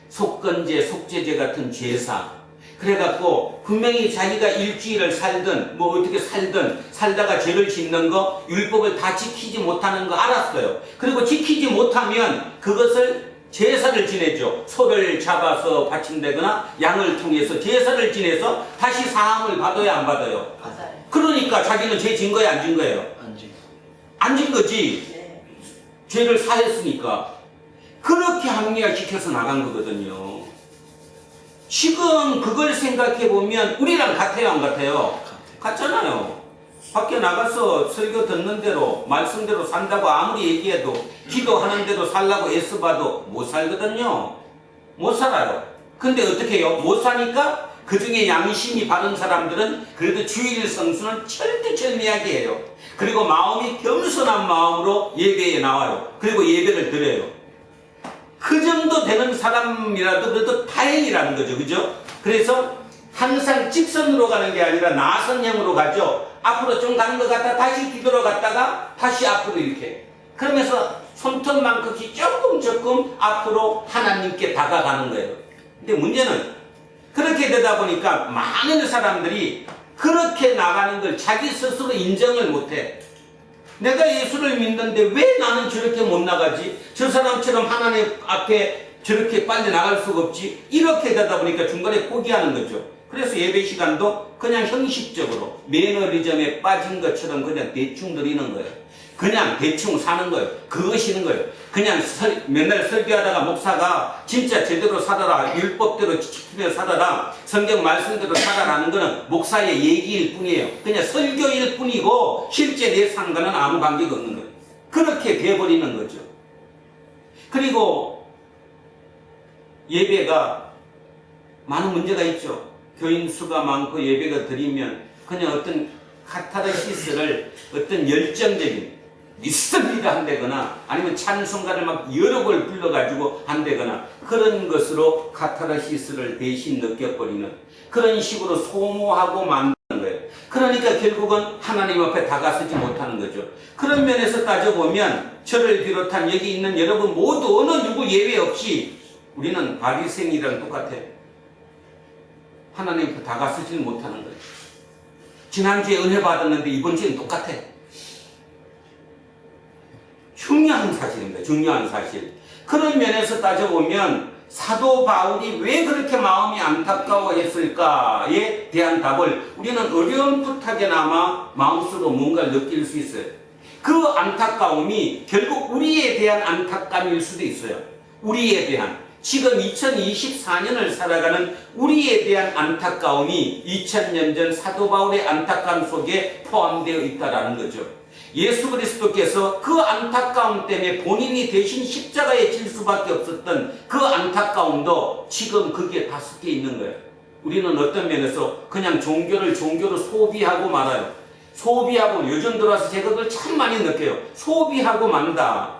속건제, 속죄제 같은 제사. 그래갖고 분명히 자기가 일주일을 살든 뭐 어떻게 살든 살다가 죄를 짓는 거, 율법을 다 지키지 못하는 거 알았어요. 그리고 지키지 못하면 그것을 제사를 지내죠. 소를 잡아서 바친다거나 양을 통해서 제사를 지내서 다시 사함을 받아요, 안 받아요? 맞아요. 그러니까 자기는 죄 진 거예요, 안 진 거예요? 안 진 거지. 네. 죄를 사했으니까. 그렇게 합리화시켜서 나간 거거든요. 지금 그걸 생각해보면 우리랑 같아요, 안 같아요? 같잖아요. 밖에 나가서 설교 듣는 대로, 말씀대로 산다고 아무리 얘기해도, 기도하는 대로 살라고 애써봐도 못 살거든요. 못 살아요. 근데 어떻게 해요? 못 사니까 그 중에 양심이 바른 사람들은 그래도 주일 성수는 철두철미하게 해요. 그리고 마음이 겸손한 마음으로 예배에 나와요. 그리고 예배를 드려요. 그 정도 되는 사람이라도 그래도 다행이라는 거죠. 그죠? 그래서 항상 직선으로 가는 게 아니라 나선형으로 가죠. 앞으로 좀 가는 것 같다 다시 뒤돌아 갔다가 다시 앞으로 이렇게. 그러면서 손톱만큼씩 조금 앞으로 하나님께 다가가는 거예요. 근데 문제는 그렇게 되다 보니까 많은 사람들이 그렇게 나가는 걸 자기 스스로 인정을 못해. 내가 예수를 믿는데 왜 나는 저렇게 못 나가지? 저 사람처럼 하나님 앞에 저렇게 빨리 나갈 수가 없지? 이렇게 되다 보니까 중간에 포기하는 거죠. 그래서 예배 시간도 그냥 형식적으로 매너리즘에 빠진 것처럼 그냥 대충 드리는 거예요. 그냥 대충 사는 거예요. 그것이는 거예요. 그냥 맨날 설교하다가 목사가 진짜 제대로 살아라, 율법대로 지키며 살아라, 성경 말씀대로 살아라는 거는 목사의 얘기일 뿐이에요. 그냥 설교일 뿐이고 실제 내 삶과는 아무 관계가 없는 거예요. 그렇게 돼버리는 거죠. 그리고 예배가 많은 문제가 있죠. 교인 수가 많고 예배가 드리면 그냥 어떤 카타르시스를 어떤 열정적인 믿습니다 한다거나 아니면 찬송가를 막 여러 걸 불러가지고 한다거나 그런 것으로 카타르시스를 대신 느껴버리는 그런 식으로 소모하고 만드는 거예요. 그러니까 결국은 하나님 앞에 다가서지 못하는 거죠. 그런 면에서 따져보면 저를 비롯한 여기 있는 여러분 모두 어느 누구 예외 없이 우리는 바리새인이랑 똑같아요. 하나님 앞에 다가서지 못하는 거예요. 지난주에 은혜 받았는데 이번 주엔 똑같아. 중요한 사실입니다. 중요한 사실. 그런 면에서 따져보면 사도 바울이 왜 그렇게 마음이 안타까워했을까에 대한 답을 우리는 어렴풋하게나마 마음속으로 뭔가를 느낄 수 있어요. 그 안타까움이 결국 우리에 대한 안타까움일 수도 있어요. 우리에 대한. 지금 2024년을 살아가는 우리에 대한 안타까움이 2000년 전 사도 바울의 안타까움 속에 포함되어 있다는 거죠. 예수 그리스도께서 그 안타까움 때문에 본인이 대신 십자가에 질 수밖에 없었던 그 안타까움도 지금 거기에 다 섞여 있는 거예요. 우리는 어떤 면에서 그냥 종교를 종교로 소비하고 말아요. 소비하고 요즘 들어와서 제가 그걸 참 많이 느껴요. 소비하고 만다.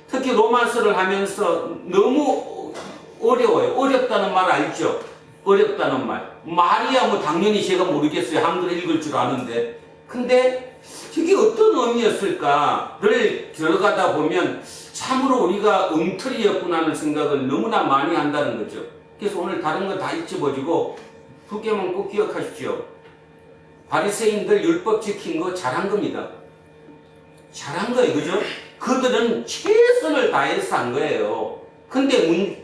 특히 로마서를 하면서 너무 어려워요. 어렵다는 말 알죠? 어렵다는 말. 말이야 뭐 당연히 제가 모르겠어요. 한글 읽을 줄 아는데. 근데 저게 어떤 의미였을까를 들어가다 보면 참으로 우리가 엉터리였구나 하는 생각을 너무나 많이 한다는 거죠. 그래서 오늘 다른 거 다 잊어버리고 두 개만 꼭 기억하십시오. 바리새인들 율법 지킨 거 잘한 겁니다. 잘한 거예요. 그죠? 그들은 최선을 다해서 한 거예요. 근데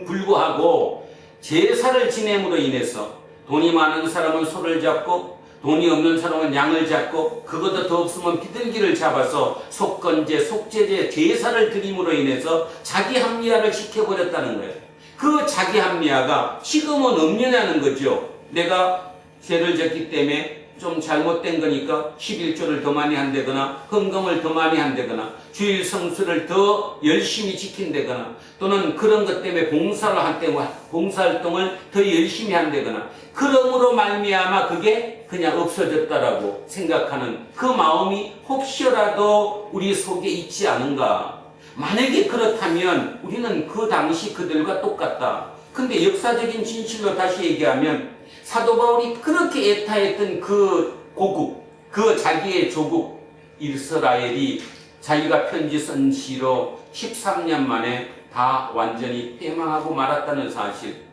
불구하고 제사를 지냄으로 인해서 돈이 많은 사람은 소를 잡고 돈이 없는 사람은 양을 잡고 그것도 더 없으면 비둘기를 잡아서 속건제, 속죄제, 제사를 드림으로 인해서 자기 합리화를 시켜버렸다는 거예요. 그 자기 합리화가 지금은 없느냐는 거죠. 내가 죄를 졌기 때문에 좀 잘못된 거니까 11조를 더 많이 한다거나 헌금을 더 많이 한다거나 주일 성수를 더 열심히 지킨다거나 또는 그런 것 때문에 봉사활동을 더 열심히 한다거나 그러므로 말미암아 그게 그냥 없어졌다라고 생각하는 그 마음이 혹시라도 우리 속에 있지 않은가. 만약에 그렇다면 우리는 그 당시 그들과 똑같다. 근데 역사적인 진실로 다시 얘기하면 사도 바울이 그렇게 애타했던 그 고국, 그 자기의 조국 이스라엘이 자기가 편지 쓴 시로 13년 만에 다 완전히 폐망하고 말았다는 사실.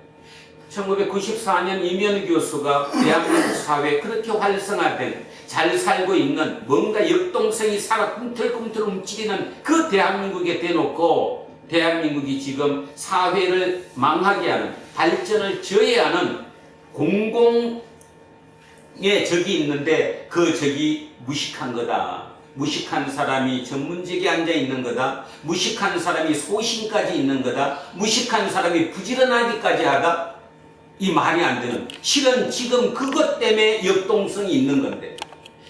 1994년 이면우 교수가 대한민국 사회에 그렇게 활성화된 잘 살고 있는 뭔가 역동성이 살아 꿈틀꿈틀 움직이는 그 대한민국에 대놓고 대한민국이 지금 사회를 망하게 하는 발전을 저해하는 공공의 적이 있는데 그 적이 무식한 거다. 무식한 사람이 전문직에 앉아 있는 거다. 무식한 사람이 소신까지 있는 거다. 무식한 사람이 부지런하기까지 하다. 이 말이 안 되는. 실은 지금 그것 때문에 역동성이 있는 건데.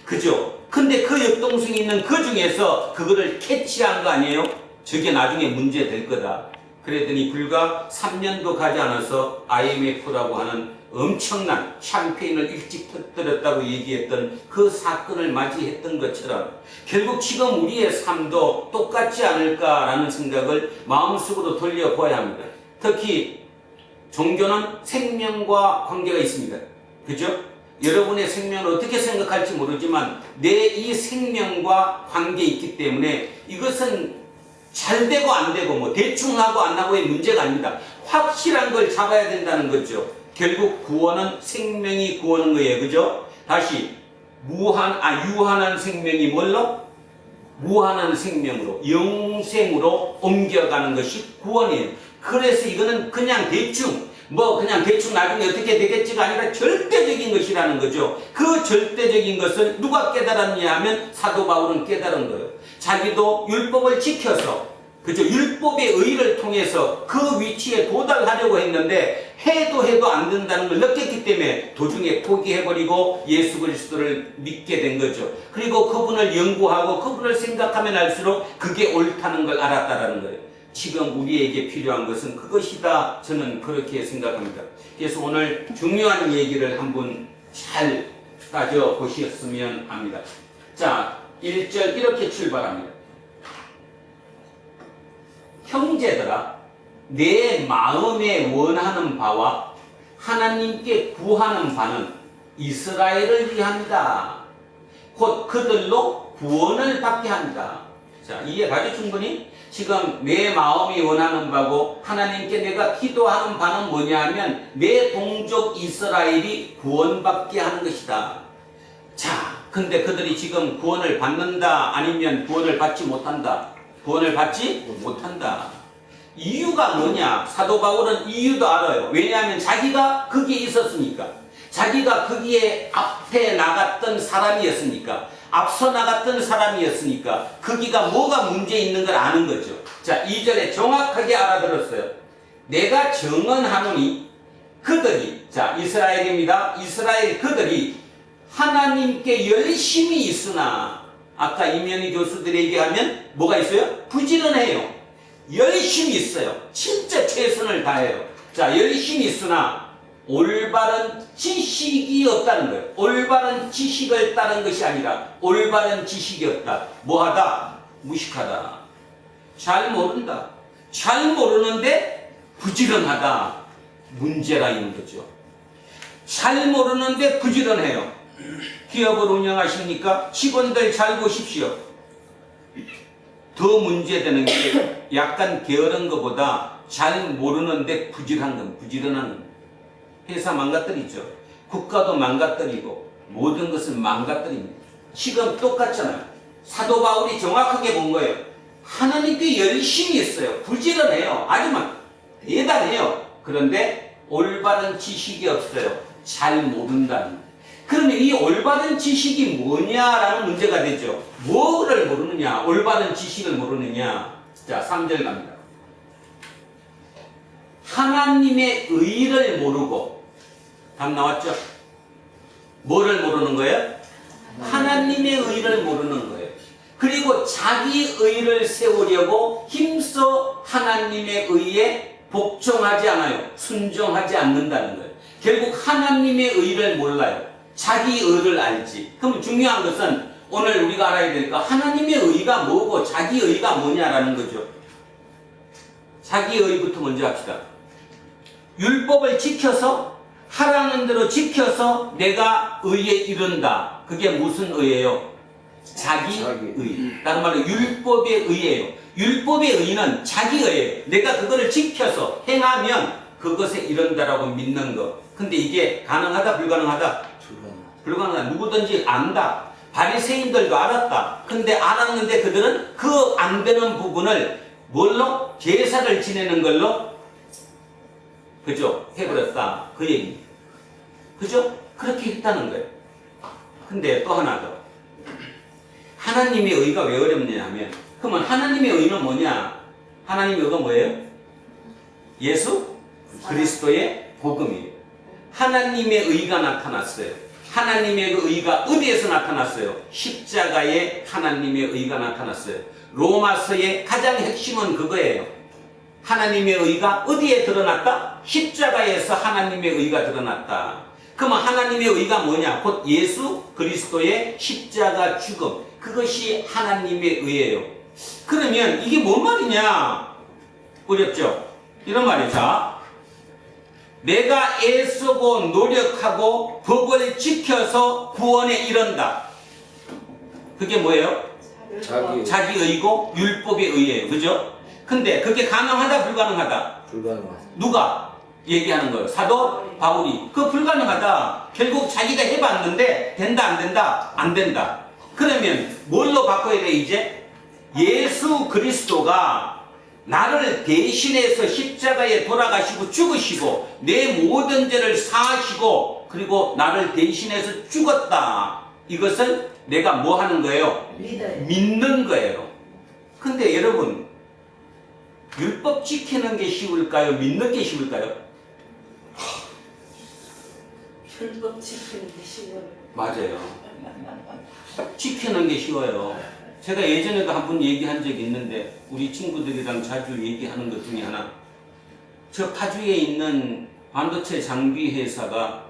그죠? 근데 그 역동성이 있는 그 중에서 그거를 캐치한 거 아니에요? 저게 나중에 문제 될 거다. 그랬더니 불과 3년도 가지 않아서 IMF라고 하는 엄청난 샴페인을 일찍 터뜨렸다고 얘기했던 그 사건을 맞이했던 것처럼 결국 지금 우리의 삶도 똑같지 않을까라는 생각을 마음속으로 돌려보아야 합니다. 특히 종교는 생명과 관계가 있습니다. 그죠? 여러분의 생명을 어떻게 생각할지 모르지만 내 이 생명과 관계 있기 때문에 이것은 잘 되고 안 되고 뭐 대충 하고 안 하고의 문제가 아닙니다. 확실한 걸 잡아야 된다는 거죠. 결국 구원은 생명이 구원인 거예요. 그죠? 다시 유한한 생명이 뭘로? 무한한 생명으로 영생으로 옮겨가는 것이 구원이에요. 그래서 이거는 그냥 대충 뭐 그냥 대충 나중에 어떻게 되겠지가 아니라 절대적인 것이라는 거죠. 그 절대적인 것을 누가 깨달았냐 하면 사도 바울은 깨달은 거예요. 자기도 율법을 지켜서, 그죠? 율법의 의를 통해서 그 위치에 도달하려고 했는데 해도 안 된다는 걸 느꼈기 때문에 도중에 포기해버리고 예수 그리스도를 믿게 된 거죠. 그리고 그분을 연구하고 그분을 생각하면 할수록 그게 옳다는 걸 알았다라는 거예요. 지금 우리에게 필요한 것은 그것이다. 저는 그렇게 생각합니다. 그래서 오늘 중요한 얘기를 한번 잘 따져보셨으면 합니다. 자, 1절 이렇게 출발합니다. 형제들아, 내 마음에 원하는 바와 하나님께 구하는 바는 이스라엘을 위함이다. 곧 그들로 구원을 받게 한다. 자, 이해가죠 충분히? 지금 내 마음이 원하는 바고 하나님께 내가 기도하는 바는 뭐냐 하면 내 동족 이스라엘이 구원받게 하는 것이다. 자, 근데 그들이 지금 구원을 받는다 아니면 구원을 받지 못한다? 구원을 받지 못한다. 이유가 뭐냐? 사도 바울은 이유도 알아요. 왜냐하면 자기가 거기에 있었으니까. 자기가 거기에 앞에 나갔던 사람이었으니까. 앞서 나갔던 사람이었으니까 거기가 뭐가 문제 있는 걸 아는 거죠. 자, 2절에 정확하게 알아들었어요. 내가 정언하노니 그들이, 자, 이스라엘입니다. 이스라엘 그들이 하나님께 열심히 있으나, 아까 이면희 교수들에게 하면 뭐가 있어요? 부지런해요. 열심히 있어요. 진짜 최선을 다해요. 자, 열심히 있으나 올바른 지식이 없다는 거예요. 올바른 지식을 따른 것이 아니라 올바른 지식이 없다. 뭐하다? 무식하다. 잘 모른다. 잘 모르는데 부지런하다. 문제가 있는 거죠. 잘 모르는데 부지런해요. 기업을 운영하십니까? 직원들 잘 보십시오. 더 문제되는 게 약간 게으른 것보다 잘 모르는데 부지런한 건 회사 망가뜨리죠. 국가도 망가뜨리고 모든 것을 망가뜨립니다. 지금 똑같잖아요. 사도 바울이 정확하게 본 거예요. 하나님께 열심히 했어요. 부지런해요. 아주만 대단해요. 그런데 올바른 지식이 없어요. 잘 모른다는 거예요. 그러면 이 올바른 지식이 뭐냐라는 문제가 되죠. 뭐를 모르느냐? 올바른 지식을 모르느냐? 자, 3절 갑니다. 하나님의 의를 모르고, 답 나왔죠? 뭐를 모르는 거예요? 하나님의 의를 모르는 거예요. 그리고 자기 의를 세우려고 힘써 하나님의 의에 복종하지 않아요. 순종하지 않는다는 거예요. 결국 하나님의 의를 몰라요. 자기 의를 알지. 그럼 중요한 것은 오늘 우리가 알아야 되니까 하나님의 의가 뭐고 자기 의가 뭐냐라는 거죠. 자기 의부터 먼저 합시다. 율법을 지켜서 하라는 대로 지켜서 내가 의에 이른다. 그게 무슨 의예요? 자기 의. 다른 말로 율법의 의예요. 율법의 의는 자기 의예요. 내가 그거를 지켜서 행하면 그것에 이른다라고 믿는 것. 근데 이게 가능하다 불가능하다? 불가능하다. 누구든지 안다. 바리새인들도 알았다. 근데 알았는데 그들은 그 안 되는 부분을 뭘로? 제사를 지내는 걸로, 그죠? 해버렸다. 그 얘기. 그죠? 그렇게 했다는 거예요. 근데 또 하나 더. 하나님의 의가 왜 어렵냐 하면, 그러면 하나님의 의는 뭐냐? 하나님의 의가 뭐예요? 예수 그리스도의 복음이에요. 하나님의 의가 나타났어요. 하나님의 그 의가 어디에서 나타났어요? 십자가에 하나님의 의가 나타났어요. 로마서의 가장 핵심은 그거예요. 하나님의 의가 어디에 드러났다? 십자가에서 하나님의 의가 드러났다. 그러면 하나님의 의가 뭐냐? 곧 예수 그리스도의 십자가 죽음. 그것이 하나님의 의예요. 그러면 이게 뭔 말이냐? 어렵죠? 이런 말이죠. 자, 내가 애쓰고 노력하고 법을 지켜서 구원에 이른다. 그게 뭐예요? 자기 의고 율법의 의예요. 그죠? 근데 그게 가능하다 불가능하다? 불가능하다. 누가 얘기하는 거예요? 사도 바울이. 그거 불가능하다. 결국 자기가 해봤는데 된다 안 된다? 안 된다. 그러면 뭘로 바꿔야 돼 이제? 예수 그리스도가 나를 대신해서 십자가에 돌아가시고 죽으시고 내 모든 죄를 사하시고 그리고 나를 대신해서 죽었다. 이것은 내가 뭐 하는 거예요? 믿어요. 믿는 거예요. 근데 여러분, 율법 지키는 게 쉬울까요? 믿는 게 쉬울까요? 율법 지키는 게 쉬워요. 맞아요. 지키는 게 쉬워요. 제가 예전에도 한 번 얘기한 적이 있는데 우리 친구들이랑 자주 얘기하는 것 중에 하나, 저 파주에 있는 반도체 장비 회사가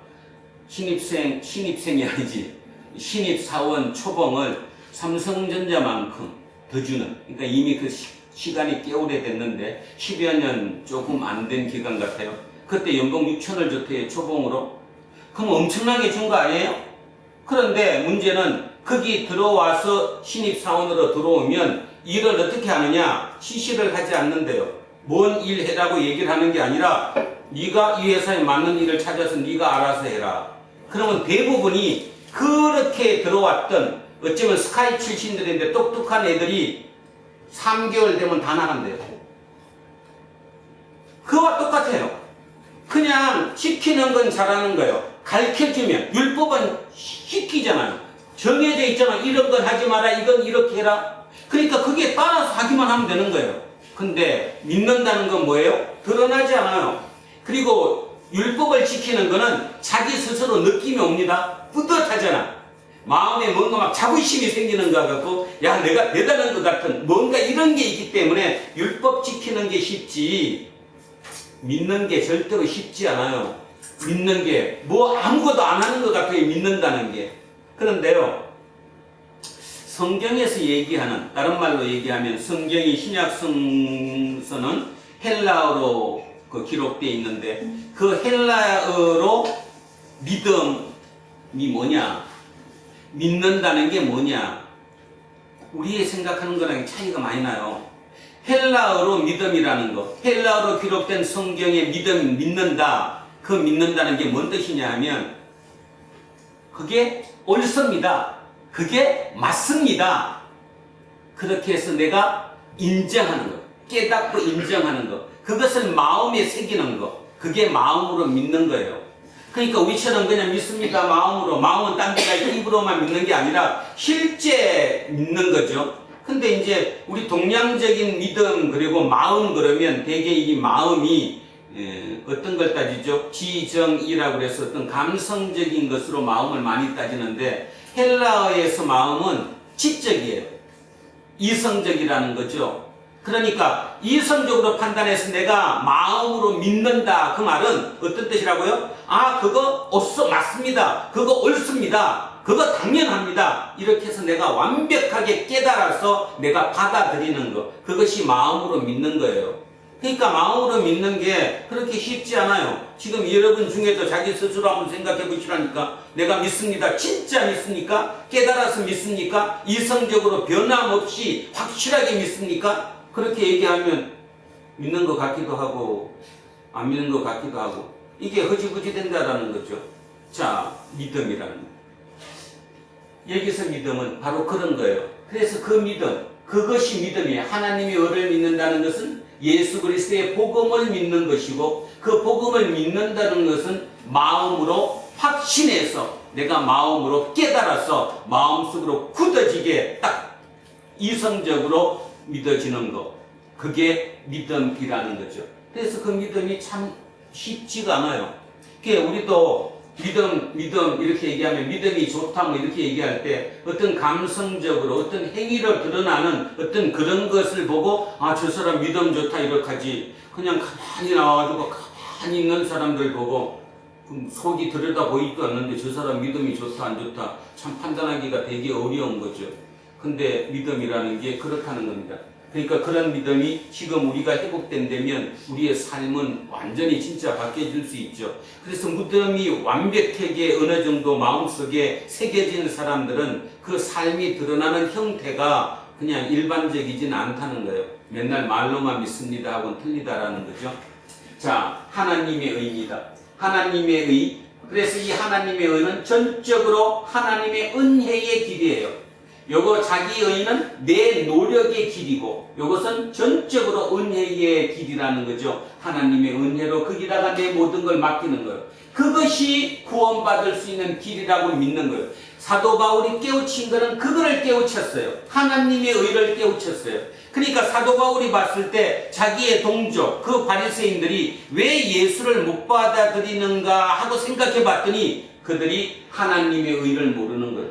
신입생이 아니지, 신입사원 초봉을 삼성전자만큼 더 주는, 그러니까 이미 그 시간이 꽤 오래됐는데 10여 년 조금 안 된 기간 같아요. 그때 연봉 6천을 줬대요, 초봉으로. 그럼 엄청나게 준 거 아니에요? 그런데 문제는 거기 들어와서 신입사원으로 들어오면 일을 어떻게 하느냐? 시시를 하지 않는데요. 뭔 일 해라고 얘기를 하는 게 아니라 네가 이 회사에 맞는 일을 찾아서 네가 알아서 해라. 그러면 대부분이 그렇게 들어왔던, 어쩌면 스카이 출신들인데 똑똑한 애들이 3개월 되면 다 나간대요. 그와 똑같아요. 그냥 시키는 건 잘하는 거예요. 가르쳐주면, 율법은 시키잖아요. 정해져 있잖아. 이런 건 하지 마라, 이건 이렇게 해라. 그러니까 그게 따라서 하기만 하면 되는 거예요. 근데 믿는다는 건 뭐예요? 드러나지 않아요. 그리고 율법을 지키는 거는 자기 스스로 느낌이 옵니다. 뿌듯하잖아. 마음에 뭔가 막 자부심이 생기는 것 같고, 야, 내가 대단한 것 같은 뭔가 이런 게 있기 때문에 율법 지키는 게 쉽지, 믿는 게 절대로 쉽지 않아요. 믿는 게 뭐 아무것도 안 하는 것 같아요, 믿는다는 게. 그런데요, 성경에서 얘기하는, 다른 말로 얘기하면 성경이 신약성서는 헬라어로 기록되어 있는데, 그 헬라어로 믿음이 뭐냐, 믿는다는 게 뭐냐, 우리의 생각하는 거랑 차이가 많이 나요. 헬라어로 믿음이라는 거, 헬라어로 기록된 성경의 믿음, 믿는다, 그 믿는다는 게 뭔 뜻이냐 하면, 그게 옳습니다, 그게 맞습니다, 그렇게 해서 내가 인정하는 거, 깨닫고 인정하는 거, 그것을 마음에 새기는 거, 그게 마음으로 믿는 거예요. 그러니까 우리처럼 그냥 믿습니다 마음으로, 마음은 딴 데가 입으로만 믿는 게 아니라 실제 믿는 거죠. 근데 이제 우리 동양적인 믿음 그리고 마음 그러면 대개 이 마음이 어떤 걸 따지죠? 지정이라고 해서 어떤 감성적인 것으로 마음을 많이 따지는데, 헬라어에서 마음은 지적이에요. 이성적이라는 거죠. 그러니까 이성적으로 판단해서 내가 마음으로 믿는다, 그 말은 어떤 뜻이라고요? 아, 그거 맞습니다, 그거 옳습니다, 그거 당연합니다, 이렇게 해서 내가 완벽하게 깨달아서 내가 받아들이는 거, 그것이 마음으로 믿는 거예요. 그러니까 마음으로 믿는 게 그렇게 쉽지 않아요. 지금 여러분 중에도 자기 스스로 한번 생각해 보시라니까. 내가 믿습니다, 진짜 믿습니까? 깨달아서 믿습니까? 이성적으로 변함없이 확실하게 믿습니까? 그렇게 얘기하면 믿는 것 같기도 하고 안 믿는 것 같기도 하고, 이게 허지부지 된다라는 거죠. 자, 믿음이라는 거. 여기서 믿음은 바로 그런 거예요. 그래서 그 믿음, 그것이 믿음이에요. 하나님의 의를 믿는다는 것은 예수 그리스도의 복음을 믿는 것이고, 그 복음을 믿는다는 것은 마음으로 확신해서, 내가 마음으로 깨달아서 마음속으로 굳어지게 딱 이성적으로 믿어지는 것, 그게 믿음이라는 거죠. 그래서 그 믿음이 참 쉽지가 않아요. 그러니까 우리도 믿음 이렇게 얘기하면 믿음이 좋다 뭐 이렇게 얘기할 때 어떤 감성적으로 어떤 행위를 드러나는 어떤 그런 것을 보고, 아, 저 사람 믿음 좋다 이렇게 하지, 그냥 가만히 나와가지고 가만히 있는 사람들 보고 속이 들여다 보이지도 않는데 저 사람 믿음이 좋다 안 좋다 참 판단하기가 되게 어려운 거죠. 근데 믿음이라는 게 그렇다는 겁니다. 그러니까 그런 믿음이 지금 우리가 회복된다면 우리의 삶은 완전히 진짜 바뀌어질 수 있죠. 그래서 믿음이 완벽하게 어느 정도 마음속에 새겨진 사람들은 그 삶이 드러나는 형태가 그냥 일반적이진 않다는 거예요. 맨날 말로만 믿습니다 하고는 틀리다라는 거죠. 자, 하나님의 의입니다. 하나님의 의. 그래서 이 하나님의 의는 전적으로 하나님의 은혜의 길이에요. 요거 자기 의는 내 노력의 길이고 요것은 전적으로 은혜의 길이라는 거죠. 하나님의 은혜로 거기다가 내 모든 걸 맡기는 거예요. 그것이 구원받을 수 있는 길이라고 믿는 거예요. 사도 바울이 깨우친 거는 그거를 깨우쳤어요. 하나님의 의를 깨우쳤어요. 그러니까 사도 바울이 봤을 때 자기의 동족 그 바리새인들이 왜 예수를 못 받아들이는가 하고 생각해 봤더니 그들이 하나님의 의를 모르는 거예요.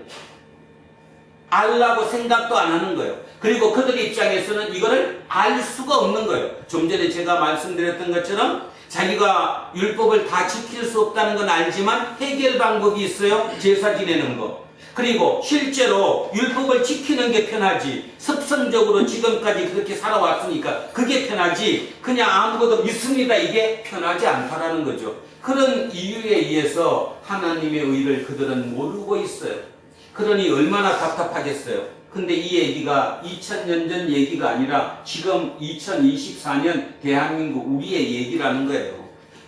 알라고 생각도 안 하는 거예요. 그리고 그들 입장에서는 이거를 알 수가 없는 거예요. 좀 전에 제가 말씀드렸던 것처럼 자기가 율법을 다 지킬 수 없다는 건 알지만 해결 방법이 있어요. 제사 지내는 거. 그리고 실제로 율법을 지키는 게 편하지, 습성적으로 지금까지 그렇게 살아왔으니까 그게 편하지, 그냥 아무것도 믿습니다 이게 편하지 않다라는 거죠. 그런 이유에 의해서 하나님의 의를 그들은 모르고 있어요. 그러니 얼마나 답답하겠어요. 근데 이 얘기가 2000년 전 얘기가 아니라 지금 2024년 대한민국 우리의 얘기라는 거예요.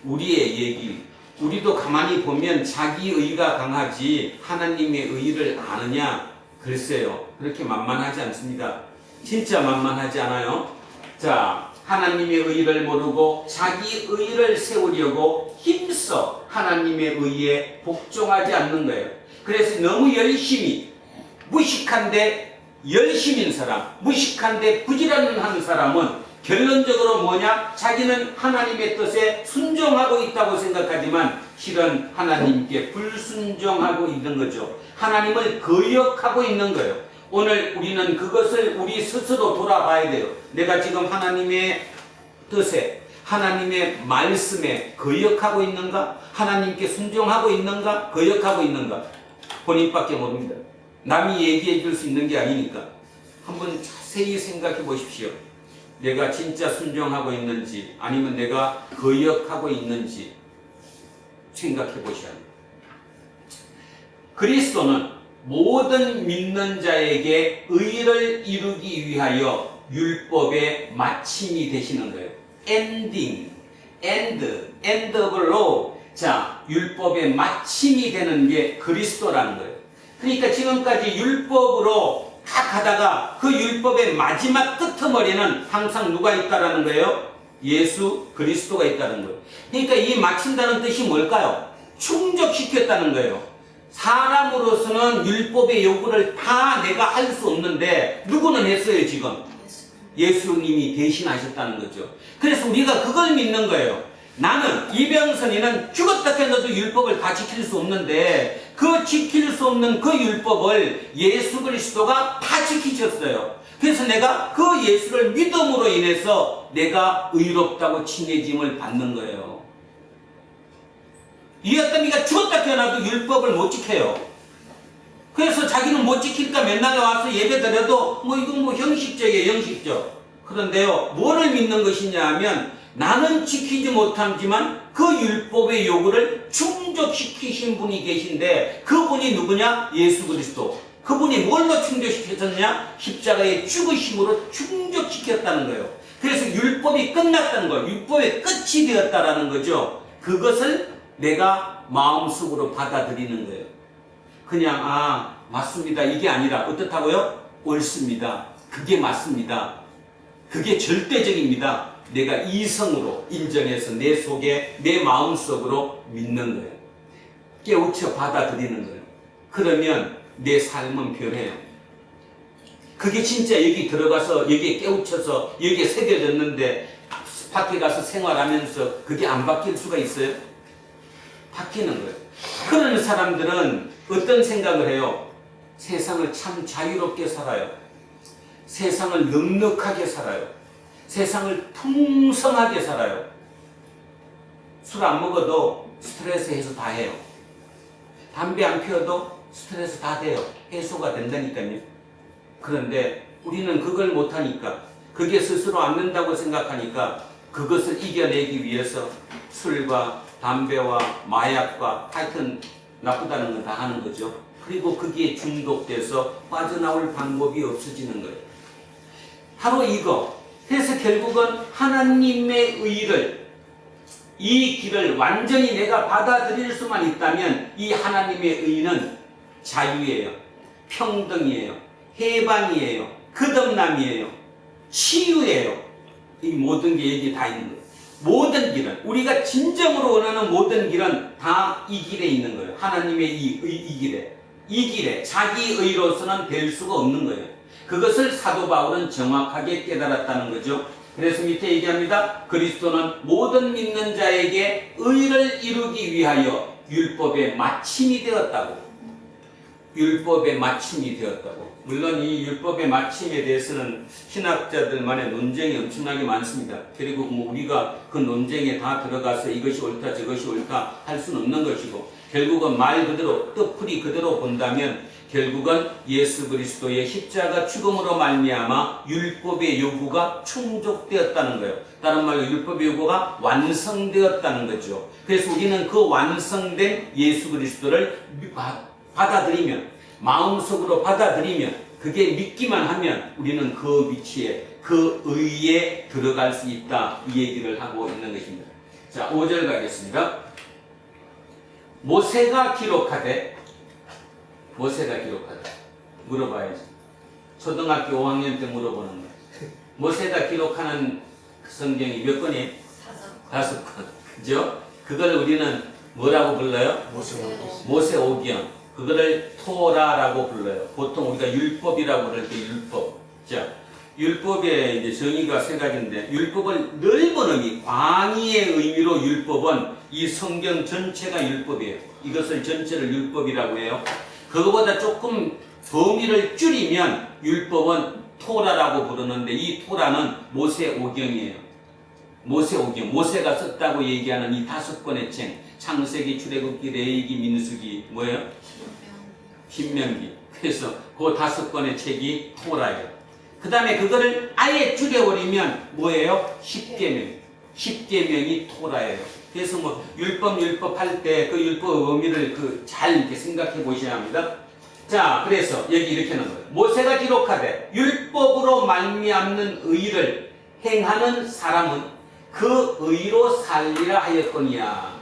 우리의 얘기. 우리도 가만히 보면 자기 의가 강하지 하나님의 의를 아느냐? 글쎄요. 그렇게 만만하지 않습니다. 진짜 만만하지 않아요? 자, 하나님의 의를 모르고 자기 의를 세우려고 힘써 하나님의 의에 복종하지 않는 거예요. 그래서 너무 열심히 무식한데 열심인 사람, 무식한데 부지런한 사람은 결론적으로 뭐냐? 자기는 하나님의 뜻에 순종하고 있다고 생각하지만 실은 하나님께 불순종하고 있는 거죠. 하나님을 거역하고 있는 거예요. 오늘 우리는 그것을 우리 스스로 돌아봐야 돼요. 내가 지금 하나님의 뜻에, 하나님의 말씀에 거역하고 있는가? 하나님께 순종하고 있는가? 거역하고 있는가? 본인밖에 모릅니다. 남이 얘기해 줄 수 있는 게 아니니까 한번 자세히 생각해 보십시오. 내가 진짜 순종하고 있는지 아니면 내가 거역하고 있는지 생각해 보셔야 합니다. 그리스도는 모든 믿는 자에게 의를 이루기 위하여 율법의 마침이 되시는 거예요. end of law. 자, 율법의 마침이 되는 게 그리스도라는 거예요. 그러니까 지금까지 율법으로 다 가다가 그 율법의 마지막 끄트머리는 항상 누가 있다라는 거예요? 예수 그리스도가 있다는 거예요. 그러니까 이 마친다는 뜻이 뭘까요? 충족시켰다는 거예요. 사람으로서는 율법의 요구를 다 내가 할 수 없는데 누구는 했어요 지금? 예수님이 대신하셨다는 거죠. 그래서 우리가 그걸 믿는 거예요. 나는 이병선이는 죽었다 해도 율법을 다 지킬 수 없는데 그 지킬 수 없는 그 율법을 예수 그리스도가 다 지키셨어요. 그래서 내가 그 예수를 믿음으로 인해서 내가 의롭다고 칭해짐을 받는 거예요. 이 어떤 이가 죽었다 태어나도 율법을 못 지켜요. 그래서 자기는 못 지킬까 맨날 와서 예배 드려도 이건 형식적이에요, 형식적. 그런데요, 뭐를 믿는 것이냐 하면 나는 지키지 못하지만 그 율법의 요구를 충족시키신 분이 계신데 그분이 누구냐? 예수 그리스도. 그분이 뭘로 충족시켰냐? 십자가의 죽으심으로 충족시켰다는 거예요. 그래서 율법이 끝났다는 거예요. 율법의 끝이 되었다라는 거죠. 그것을 내가 마음속으로 받아들이는 거예요. 그냥 맞습니다 이게 아니라 어떻다고요? 옳습니다. 그게 맞습니다. 그게 절대적입니다. 내가 이성으로 인정해서 내 속에 내 마음속으로 믿는 거예요. 깨우쳐 받아들이는 거예요. 그러면 내 삶은 변해요. 그게 진짜 여기 들어가서 여기에 깨우쳐서 여기에 새겨졌는데 밖에 가서 생활하면서 그게 안 바뀔 수가 있어요? 바뀌는 거예요. 그런 사람들은 어떤 생각을 해요? 세상을 참 자유롭게 살아요. 세상을 넉넉하게 살아요. 세상을 풍성하게 살아요. 술 안 먹어도 스트레스 해소 다 해요. 담배 안 피워도 스트레스 다 돼요. 해소가 된다니까요. 그런데 우리는 그걸 못하니까, 그게 스스로 안 된다고 생각하니까 그것을 이겨내기 위해서 술과 담배와 마약과 하여튼 나쁘다는 건 다 하는 거죠. 그리고 거기에 중독돼서 빠져나올 방법이 없어지는 거예요. 바로 이거. 그래서 결국은 하나님의 의를, 이 길을 완전히 내가 받아들일 수만 있다면 이 하나님의 의는 자유예요. 평등이에요. 해방이에요. 거듭남이에요. 치유예요. 이 모든 게 여기 다 있는 거예요. 모든 길은, 우리가 진정으로 원하는 모든 길은 다 이 길에 있는 거예요. 하나님의 이 길에 자기 의로서는 될 수가 없는 거예요. 그것을 사도 바울은 정확하게 깨달았다는 거죠. 그래서 밑에 얘기합니다. 그리스도는 모든 믿는 자에게 의를 이루기 위하여 율법의 마침이 되었다고. 율법의 마침이 되었다고. 물론 이 율법의 마침에 대해서는 신학자들만의 논쟁이 엄청나게 많습니다. 그리고 뭐 우리가 그 논쟁에 다 들어가서 이것이 옳다 저것이 옳다 할 수는 없는 것이고, 결국은 말 그대로 뜻풀이 그대로 본다면 결국은 예수 그리스도의 십자가 죽음으로 말미암아 율법의 요구가 충족되었다는 거예요. 다른 말로 율법의 요구가 완성되었다는 거죠. 그래서 우리는 그 완성된 예수 그리스도를 받아들이면, 마음속으로 받아들이면, 그게 믿기만 하면 우리는 그 위치에, 그 의에 들어갈 수 있다, 이 얘기를 하고 있는 것입니다. 자, 5절 가겠습니다. 모세가 기록하되 물어봐야지. 초등학교 5학년 때 물어보는 거예요. 모세가 기록하는 성경이 몇 권이에요? 5권. 그죠? 그걸 우리는 뭐라고 불러요? 모세오경. 그거를 토라라고 불러요. 보통 우리가 율법이라고 그럴 때 율법. 자, 율법의 이제 정의가 세 가지인데, 율법은 넓은 의미, 광의의 의미로 율법은 이 성경 전체가 율법이에요. 이것을 전체를 율법이라고 해요. 그거보다 조금 범위를 줄이면 율법은 토라라고 부르는데, 이 토라는 모세오경이에요. 모세오경, 모세가 썼다고 얘기하는 이 5권의 책, 창세기, 출애굽기, 레위기, 민수기, 뭐예요? 신명기. 그래서 그 5권의 책이 토라예요. 그 다음에 그거를 아예 줄여버리면 뭐예요? 십계명. 십계명이 토라예요. 그래서 뭐 율법 할 때 그 율법 의미를 잘 이렇게 생각해 보셔야 합니다. 자, 그래서 여기 이렇게 하는 거예요. 모세가 기록하되 율법으로 말미암는 의를 행하는 사람은 그 의로 살리라 하였거니와.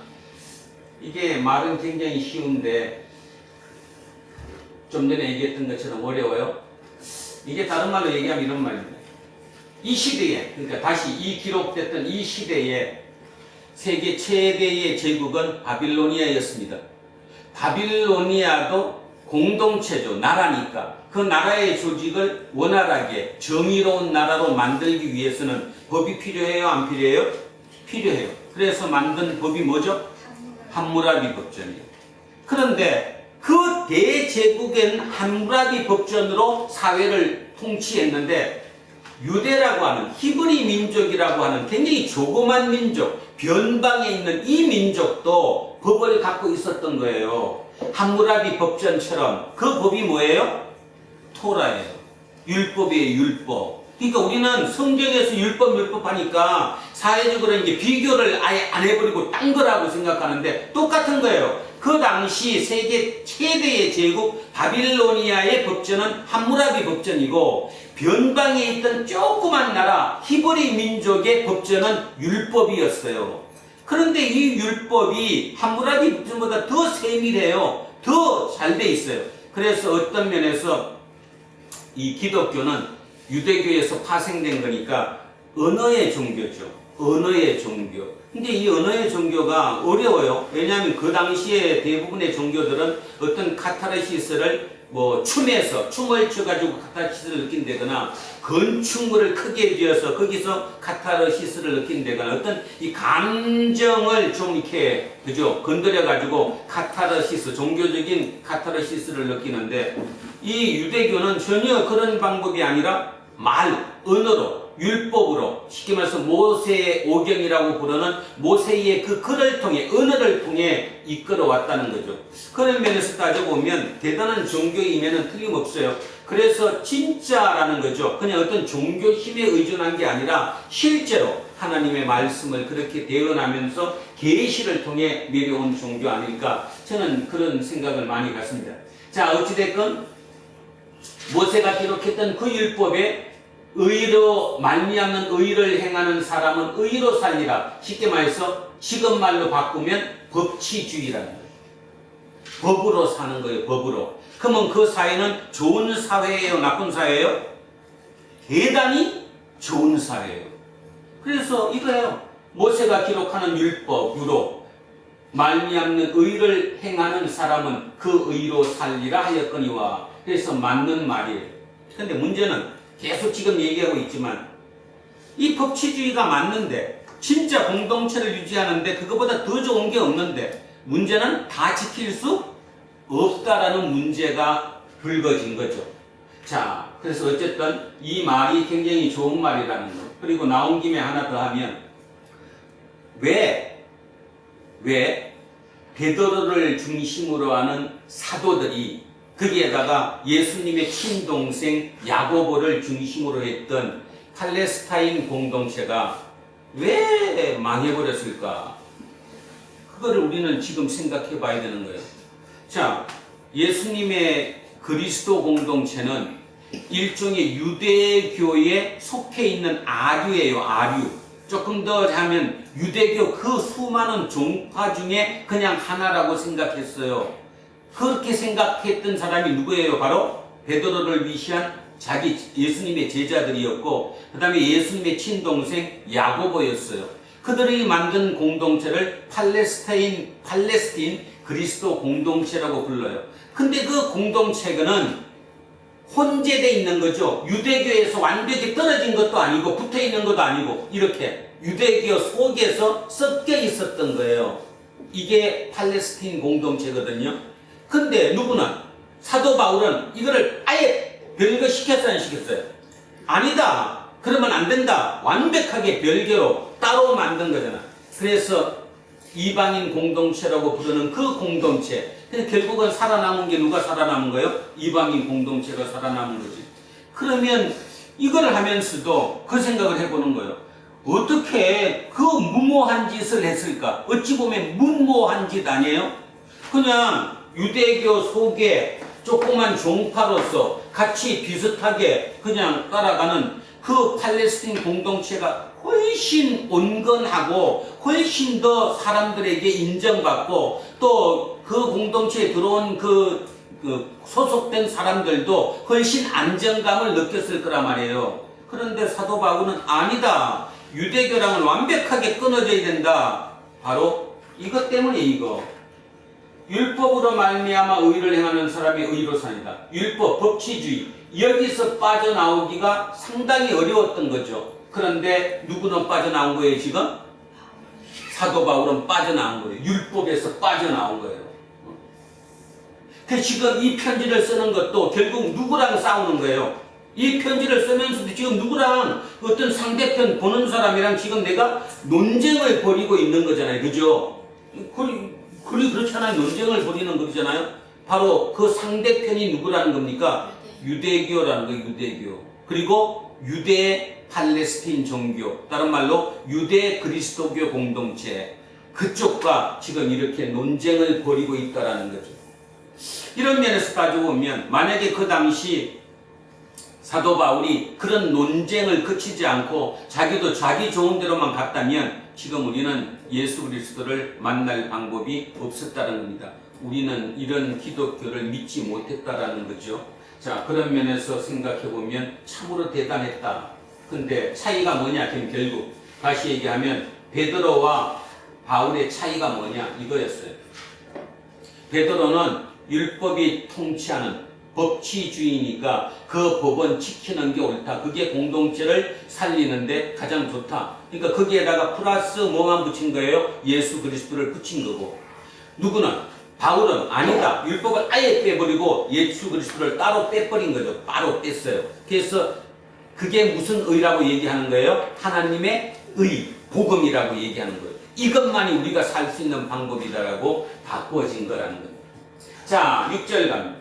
이게 말은 굉장히 쉬운데 좀 전에 얘기했던 것처럼 어려워요. 이게 다른 말로 얘기하면 이런 말입니다. 이 시대에, 그러니까 다시 이 기록됐던 이 시대에 세계 최대의 제국은 바빌로니아였습니다. 바빌로니아도 공동체죠. 나라니까. 그 나라의 조직을 원활하게 정의로운 나라로 만들기 위해서는 법이 필요해요? 안 필요해요? 필요해요. 그래서 만든 법이 뭐죠? 함무라비 법전이에요. 그런데 그 대제국엔 함무라비 법전으로 사회를 통치했는데, 유대라고 하는 히브리 민족이라고 하는 굉장히 조그만 민족, 변방에 있는 이 민족도 법을 갖고 있었던 거예요. 함무라비 법전처럼. 그 법이 뭐예요? 토라예요. 율법이에요, 율법. 그러니까 우리는 성경에서 율법 하니까 사회적으로 이제 비교를 아예 안 해버리고 딴 거라고 생각하는데 똑같은 거예요. 그 당시 세계 최대의 제국 바빌로니아의 법전은 함무라비 법전이고, 변방에 있던 조그만 나라 히브리 민족의 법전은 율법이었어요. 그런데 이 율법이 함무라비 법전보다 더 세밀해요. 더 잘 돼 있어요. 그래서 어떤 면에서 이 기독교는 유대교에서 파생된 거니까 언어의 종교죠. 언어의 종교. 근데 이 언어의 종교가 어려워요. 왜냐하면 그 당시에 대부분의 종교들은 어떤 카타르시스를 뭐 춤을 춰가지고 카타르시스를 느낀다거나, 건축물을 크게 지어서 거기서 카타르시스를 느낀다거나, 어떤 이 감정을 좀 이렇게 그죠 건드려가지고 카타르시스, 종교적인 카타르시스를 느끼는데, 이 유대교는 전혀 그런 방법이 아니라 언어로, 율법으로, 쉽게 말해서 모세의 오경이라고 부르는 모세의 그 글을 통해, 언어를 통해 이끌어왔다는 거죠. 그런 면에서 따져보면 대단한 종교이면은 틀림없어요. 그래서 진짜라는 거죠. 그냥 어떤 종교 힘에 의존한 게 아니라 실제로 하나님의 말씀을 그렇게 대언하면서 계시를 통해 내려온 종교 아닐까, 저는 그런 생각을 많이 갖습니다. 자, 어찌됐건 모세가 기록했던 그 율법에 의로 말미암는 의를 행하는 사람은 의로 살리라. 쉽게 말해서 지금 말로 바꾸면 법치주의라는 거예요. 법으로 사는 거예요. 법으로. 그러면 그 사회는 좋은 사회예요, 나쁜 사회예요? 대단히 좋은 사회예요. 그래서 이거예요. 모세가 기록하는 율법, 유로 말미암는 의를 행하는 사람은 그 의로 살리라 하였거니와. 그래서 맞는 말이에요. 근데 문제는 계속 지금 얘기하고 있지만 이 법치주의가 맞는데 진짜 공동체를 유지하는데 그거보다 더 좋은 게 없는데 문제는 다 지킬 수 없다라는 문제가 불거진 거죠. 자, 그래서 어쨌든 이 말이 굉장히 좋은 말이라는 거. 그리고 나온 김에 하나 더 하면 왜 베드로를 중심으로 하는 사도들이 거기에다가 예수님의 친동생 야고보를 중심으로 했던 팔레스타인 공동체가 왜 망해버렸을까? 그거를 우리는 지금 생각해 봐야 되는 거예요. 자, 예수님의 그리스도 공동체는 일종의 유대교에 속해 있는 아류예요, 아류. 조금 더 하면 유대교 그 수많은 종파 중에 그냥 하나라고 생각했어요. 그렇게 생각했던 사람이 누구예요? 바로 베드로를 위시한 자기 예수님의 제자들이었고 그 다음에 예수님의 친동생 야고보였어요. 그들이 만든 공동체를 팔레스틴 그리스도 공동체라고 불러요. 근데 그 공동체는 혼재되어 있는 거죠. 유대교에서 완벽히 떨어진 것도 아니고 붙어 있는 것도 아니고 이렇게 유대교 속에서 섞여 있었던 거예요. 이게 팔레스틴 공동체거든요. 근데 누구는 사도 바울은 이거를 아예 별거 시켰어요, 안 시켰어요? 아니다. 그러면 안 된다. 완벽하게 별개로 따로 만든 거잖아. 그래서 이방인 공동체라고 부르는 그 공동체. 근데 결국은 살아남은 게 누가 살아남은 거예요? 이방인 공동체가 살아남은 거지. 그러면 이걸 하면서도 그 생각을 해보는 거예요. 어떻게 그 무모한 짓을 했을까? 어찌 보면 무모한 짓 아니에요? 그냥 유대교 속에 조그만 종파로서 같이 비슷하게 그냥 따라가는 그 팔레스틴 공동체가 훨씬 온건하고 훨씬 더 사람들에게 인정받고 또 그 공동체에 들어온 그 소속된 사람들도 훨씬 안정감을 느꼈을 거란 말이에요. 그런데 사도 바울은 아니다. 유대교랑은 완벽하게 끊어져야 된다. 바로 이것 때문에 이거. 율법으로 말미암아 의를 행하는 사람이 의로 사니다. 율법, 법치주의. 여기서 빠져나오기가 상당히 어려웠던 거죠. 그런데 누구는 빠져나온 거예요, 지금? 사도 바울은 빠져나온 거예요. 율법에서 빠져나온 거예요. 그 지금 이 편지를 쓰는 것도 결국 누구랑 싸우는 거예요? 이 편지를 쓰면서도 지금 누구랑 어떤 상대편 보는 사람이랑 지금 내가 논쟁을 벌이고 있는 거잖아요. 그죠? 그렇잖아요. 논쟁을 벌이는 거잖아요. 바로 그 상대편이 누구라는 겁니까? 유대교라는 거예요. 유대교. 그리고 유대 팔레스틴 종교. 다른 말로 유대 그리스도교 공동체. 그쪽과 지금 이렇게 논쟁을 벌이고 있다는 거죠. 이런 면에서 따지고 보면 만약에 그 당시 사도 바울이 그런 논쟁을 거치지 않고 자기도 자기 좋은 대로만 갔다면 지금 우리는 예수 그리스도를 만날 방법이 없었다는 겁니다. 우리는 이런 기독교를 믿지 못했다라는 거죠. 자, 그런 면에서 생각해 보면 참으로 대단했다. 근데 차이가 뭐냐? 그럼 결국 다시 얘기하면 베드로와 바울의 차이가 뭐냐? 이거였어요. 베드로는 율법이 통치하는 법치주의니까 그 법은 지키는 게 옳다. 그게 공동체를 살리는데 가장 좋다. 그러니까 거기에다가 플러스 뭐만 붙인 거예요? 예수 그리스도를 붙인 거고. 누구는? 바울은 아니다. 율법을 아예 빼버리고 예수 그리스도를 따로 빼버린 거죠. 바로 뺐어요. 그래서 그게 무슨 의라고 얘기하는 거예요? 하나님의 의, 복음이라고 얘기하는 거예요. 이것만이 우리가 살 수 있는 방법이다라고 바꿔진 거라는 겁니다. 자, 6절 갑니다.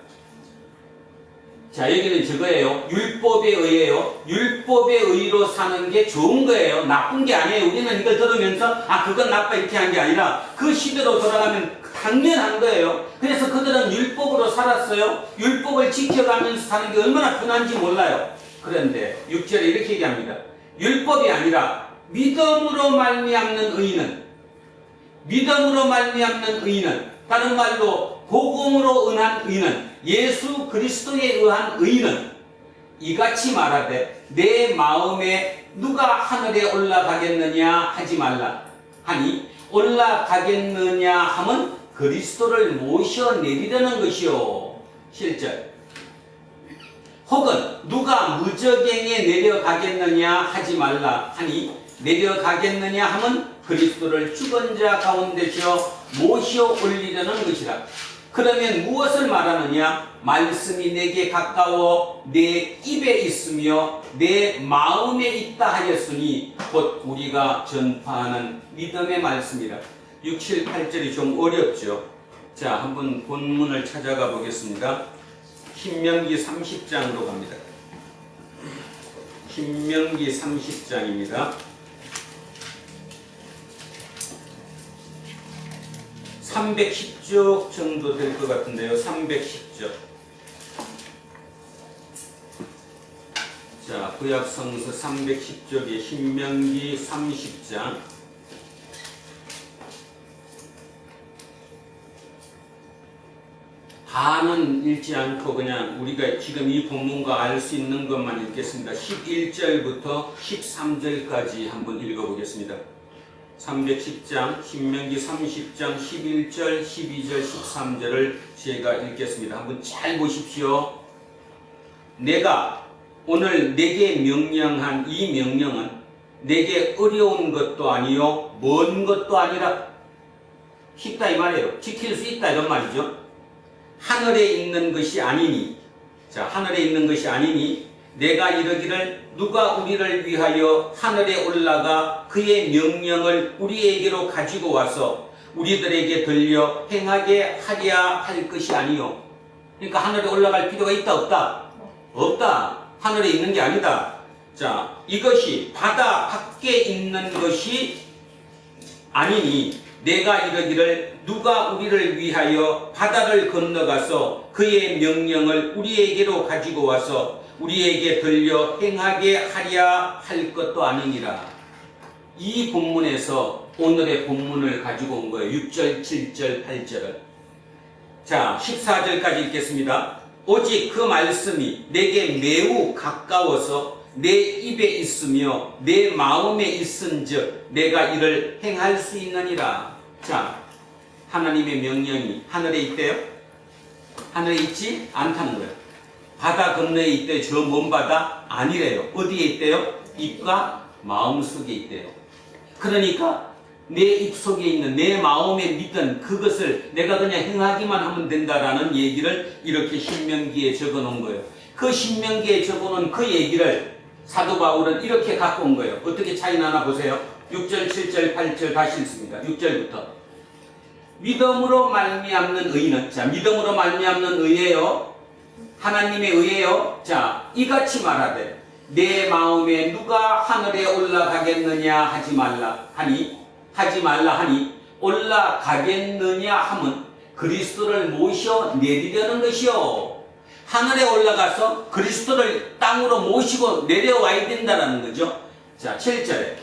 자, 여기는 저거예요. 율법에 의해요. 율법의 의로 사는 게 좋은 거예요. 나쁜 게 아니에요. 우리는 이걸 들으면서 그건 나빠 이렇게 한 게 아니라 그 시대로 돌아가면 당연한 거예요. 그래서 그들은 율법으로 살았어요. 율법을 지켜가면서 사는 게 얼마나 편한지 몰라요. 그런데 6절에 이렇게 얘기합니다. 율법이 아니라 믿음으로 말미암는 의는 다른 말로 복음으로 은한 의는 예수 그리스도에 의한 의는 이같이 말하되 내 마음에 누가 하늘에 올라가겠느냐 하지 말라 하니 올라가겠느냐 함은 그리스도를 모셔내리려는 것이요. 실절. 혹은 누가 무저갱에 내려가겠느냐 하지 말라 하니 내려가겠느냐 함은 그리스도를 죽은 자 가운데서 모셔 올리려는 것이라. 그러면 무엇을 말하느냐? 말씀이 내게 가까워 내 입에 있으며 내 마음에 있다 하였으니 곧 우리가 전파하는 믿음의 말씀이라. 6, 7, 8절이 좀 어렵죠. 자, 한번 본문을 찾아가 보겠습니다. 신명기 30장으로 갑니다. 신명기 30장입니다. 310쪽 정도 될 것 같은데요. 310쪽. 자, 구약성서 310쪽에 신명기 30장. 다는 읽지 않고 그냥 우리가 지금 이 본문과 알 수 있는 것만 읽겠습니다. 11절부터 13절까지 한번 읽어보겠습니다. 310장, 신명기 30장 11절, 12절, 13절을 제가 읽겠습니다. 한번 잘 보십시오. 내가 오늘 내게 명령한 이 명령은 내게 어려운 것도 아니요 먼 것도 아니라 쉽다 이 말이에요. 지킬 수 있다 이런 말이죠. 하늘에 있는 것이 아니니, 자, 하늘에 있는 것이 아니니 내가 이르기를 누가 우리를 위하여 하늘에 올라가 그의 명령을 우리에게로 가지고 와서 우리들에게 들려 행하게 하랴 할 것이 아니요. 그러니까 하늘에 올라갈 필요가 있다 없다? 없다. 하늘에 있는 게 아니다. 자, 이것이 바다 밖에 있는 것이 아니니 내가 이르기를 누가 우리를 위하여 바다를 건너가서 그의 명령을 우리에게로 가지고 와서 우리에게 들려 행하게 하랴 할 것도 아니니라. 이 본문에서 오늘의 본문을 가지고 온 거예요. 6절, 7절, 8절을. 자, 14절까지 읽겠습니다. 오직 그 말씀이 내게 매우 가까워서 내 입에 있으며 내 마음에 있은즉 내가 이를 행할 수 있느니라. 자, 하나님의 명령이 하늘에 있대요? 하늘에 있지 않다는 거예요. 바다 건너에 있대요. 저 먼 바다? 아니래요. 어디에 있대요? 입과 마음 속에 있대요. 그러니까 내 입 속에 있는 내 마음에 믿은 그것을 내가 그냥 행하기만 하면 된다라는 얘기를 이렇게 신명기에 적어 놓은 거예요. 그 신명기에 적어 놓은 그 얘기를 사도 바울은 이렇게 갖고 온 거예요. 어떻게 차이 나나 보세요. 6절, 7절, 8절 다시 읽습니다. 6절부터. 믿음으로 말미암는 의는, 자, 믿음으로 말미암는 의예요. 하나님의 의예요. 자, 이같이 말하되 내 마음에 누가 하늘에 올라가겠느냐 하지 말라 하니 올라가겠느냐 함은 그리스도를 모셔 내리려는 것이요. 하늘에 올라가서 그리스도를 땅으로 모시고 내려와야 된다는 거죠. 자, 7절에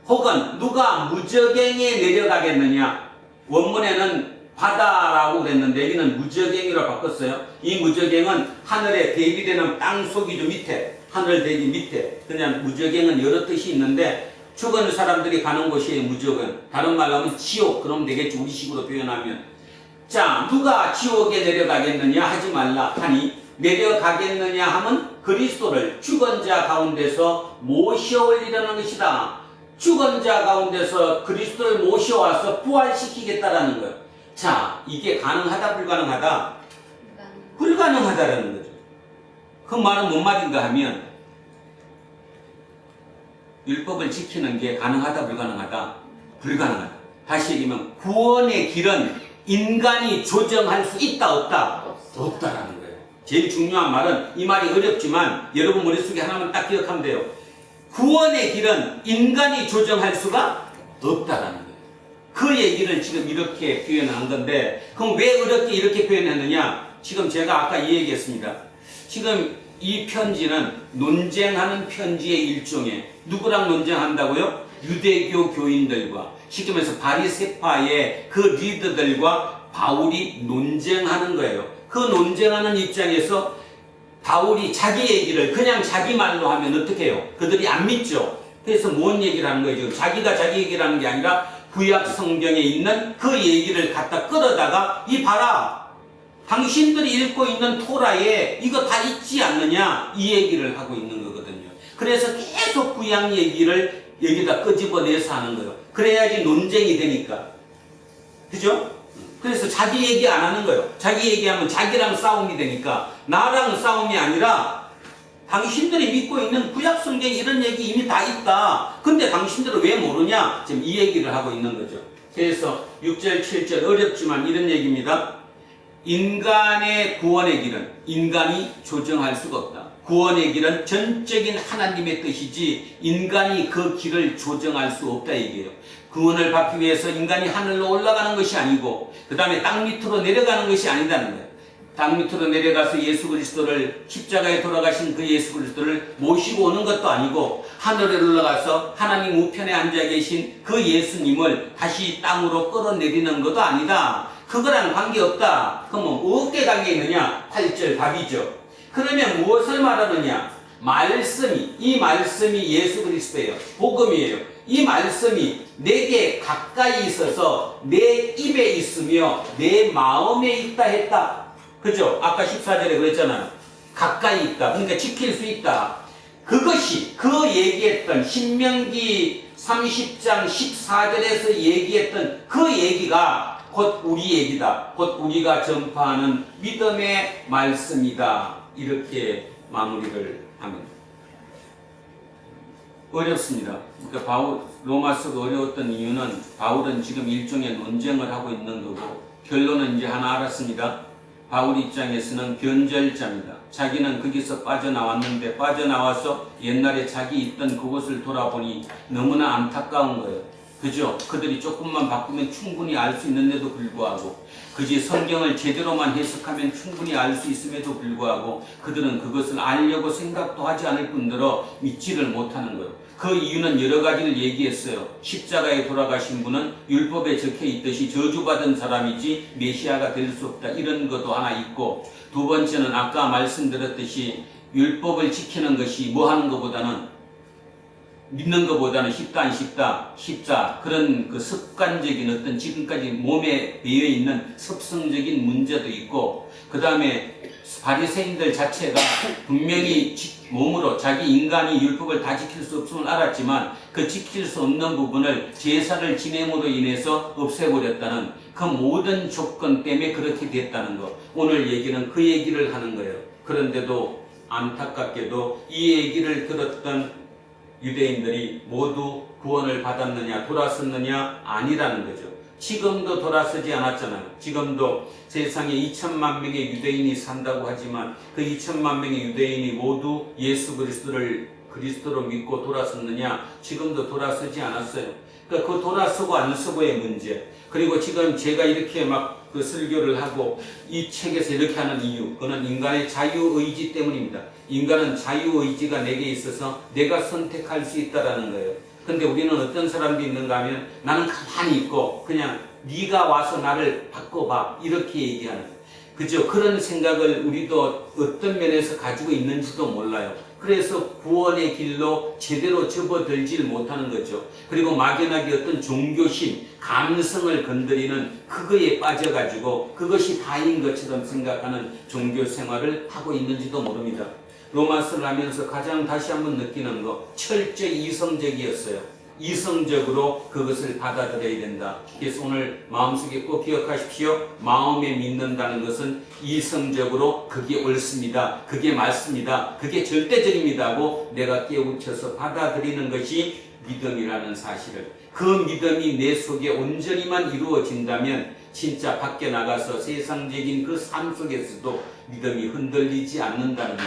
혹은 누가 무저갱에 내려가겠느냐. 원문에는 바다라고 그랬는데 여기는 무저갱이라고 바꿨어요. 이 무저갱은 하늘에 대비되는 땅 속이죠. 밑에, 하늘 대비 밑에. 그냥 무저갱은 여러 뜻이 있는데 죽은 사람들이 가는 곳이에요. 무저갱. 다른 말로 하면 지옥. 그럼 되겠지. 우리식으로 표현하면. 자, 누가 지옥에 내려가겠느냐 하지 말라 하니 내려가겠느냐 하면 그리스도를 죽은 자 가운데서 모셔 올리려는 것이다. 죽은 자 가운데서 그리스도를 모셔와서 부활시키겠다라는 거예요. 자, 이게 가능하다 불가능하다? 불가능하다라는 거죠. 그 말은 뭔 말인가 하면 율법을 지키는 게 가능하다 불가능하다? 불가능하다. 다시 얘기하면 구원의 길은 인간이 조정할 수 있다 없다? 없다라는 거예요. 제일 중요한 말은 이 말이 어렵지만 여러분 머릿속에 하나만 딱 기억하면 돼요. 구원의 길은 인간이 조정할 수가 없다라는 거예요. 그 얘기를 지금 이렇게 표현한 건데 그럼 왜 어렵게 이렇게 표현했느냐? 지금 제가 아까 이 얘기했습니다. 지금 이 편지는 논쟁하는 편지의 일종의 누구랑 논쟁한다고요? 유대교 교인들과 쉽게 말해서 바리새파의 그 리더들과 바울이 논쟁하는 거예요. 그 논쟁하는 입장에서 바울이 자기 얘기를 그냥 자기 말로 하면 어떻게 해요? 그들이 안 믿죠. 그래서 뭔 얘기를 하는 거예요? 지금 자기가 자기 얘기를 하는 게 아니라 구약 성경에 있는 그 얘기를 갖다 끌어다가 이 봐라, 당신들이 읽고 있는 토라에 이거 다 있지 않느냐, 이 얘기를 하고 있는 거거든요. 그래서 계속 구약 얘기를 여기다 끄집어내서 하는 거예요. 그래야지 논쟁이 되니까. 그죠? 그래서 자기 얘기 안 하는 거예요. 자기 얘기하면 자기랑 싸움이 되니까. 나랑 싸움이 아니라 당신들이 믿고 있는 구약 성경에 이런 얘기 이미 다 있다. 근데 당신들은 왜 모르냐? 지금 이 얘기를 하고 있는 거죠. 그래서 6절 7절 어렵지만 이런 얘기입니다. 인간의 구원의 길은 인간이 조정할 수가 없다. 구원의 길은 전적인 하나님의 뜻이지 인간이 그 길을 조정할 수 없다 얘기예요. 구원을 받기 위해서 인간이 하늘로 올라가는 것이 아니고 그 다음에 땅 밑으로 내려가는 것이 아니다는 거예요. 땅 밑으로 내려가서 예수 그리스도를, 십자가에 돌아가신 그 예수 그리스도를 모시고 오는 것도 아니고 하늘에 올라가서 하나님 우편에 앉아 계신 그 예수님을 다시 땅으로 끌어내리는 것도 아니다. 그거랑 관계없다. 그러면 어떻게 관계있느냐? 8절 답이죠. 그러면 무엇을 말하느냐? 말씀이, 이 말씀이 예수 그리스도예요. 복음이에요. 이 말씀이 내게 가까이 있어서 내 입에 있으며 내 마음에 있다 했다. 그죠? 아까 14절에 그랬잖아요. 가까이 있다. 그러니까 지킬 수 있다. 그것이 그 얘기했던 신명기 30장 14절에서 얘기했던 그 얘기가 곧 우리 얘기다. 곧 우리가 전파하는 믿음의 말씀이다. 이렇게 마무리를 합니다. 어렵습니다. 그러니까 바울, 로마서가 어려웠던 이유는 바울은 지금 일종의 논쟁을 하고 있는 거고 결론은 이제 하나 알았습니다. 바울 입장에서는 변절자입니다. 자기는 거기서 빠져나왔는데 빠져나와서 옛날에 자기 있던 그곳을 돌아보니 너무나 안타까운 거예요. 그죠? 그들이 조금만 바꾸면 충분히 알 수 있는데도 불구하고 그지 성경을 제대로만 해석하면 충분히 알 수 있음에도 불구하고 그들은 그것을 알려고 생각도 하지 않을 뿐더러 믿지를 못하는 거예요. 그 이유는 여러 가지를 얘기했어요. 십자가에 돌아가신 분은 율법에 적혀 있듯이 저주받은 사람이지 메시아가 될 수 없다. 이런 것도 하나 있고, 두 번째는 아까 말씀드렸듯이 율법을 지키는 것이 뭐 하는 것보다는 믿는 것보다는 쉽다 안 쉽다 쉽다 그런 그 습관적인 어떤 지금까지 몸에 배어 있는 습성적인 문제도 있고, 그 다음에 바리새인들 자체가 분명히 몸으로 자기 인간이 율법을 다 지킬 수 없음을 알았지만 그 지킬 수 없는 부분을 제사를 진행으로 인해서 없애버렸다는 그 모든 조건 때문에 그렇게 됐다는 거. 오늘 얘기는 그 얘기를 하는 거예요. 그런데도 안타깝게도 이 얘기를 들었던 유대인들이 모두 구원을 받았느냐, 돌아섰느냐? 아니라는 거죠. 지금도 돌아서지 않았잖아요. 지금도 세상에 2천만 명의 유대인이 산다고 하지만 그 2천만 명의 유대인이 모두 예수 그리스도를 그리스도로 믿고 돌아섰느냐? 지금도 돌아서지 않았어요. 그러니까 그 돌아서고 안 서고의 문제. 그리고 지금 제가 이렇게 막 그 설교를 하고 이 책에서 이렇게 하는 이유, 그는 인간의 자유의지 때문입니다. 인간은 자유의지가 내게 있어서 내가 선택할 수 있다라는 거예요. 근데 우리는 어떤 사람도 있는가 하면 나는 가만히 있고 그냥 네가 와서 나를 바꿔봐 이렇게 얘기하는 거예요. 그죠? 그런 생각을 우리도 어떤 면에서 가지고 있는지도 몰라요. 그래서 구원의 길로 제대로 접어들질 못하는 거죠. 그리고 막연하게 어떤 종교심, 감성을 건드리는 그거에 빠져가지고 그것이 다인 것처럼 생각하는 종교 생활을 하고 있는지도 모릅니다. 로마서를 하면서 가장 다시 한번 느끼는 거, 철저히 이성적이었어요. 이성적으로 그것을 받아들여야 된다. 그래서 오늘 마음속에 꼭 기억하십시오. 마음에 믿는다는 것은 이성적으로 그게 옳습니다. 그게 맞습니다. 그게 절대적입니다 하고 내가 깨우쳐서 받아들이는 것이 믿음이라는 사실을, 그 믿음이 내 속에 온전히만 이루어진다면 진짜 밖에 나가서 세상적인 그 삶 속에서도 믿음이 흔들리지 않는다는 것,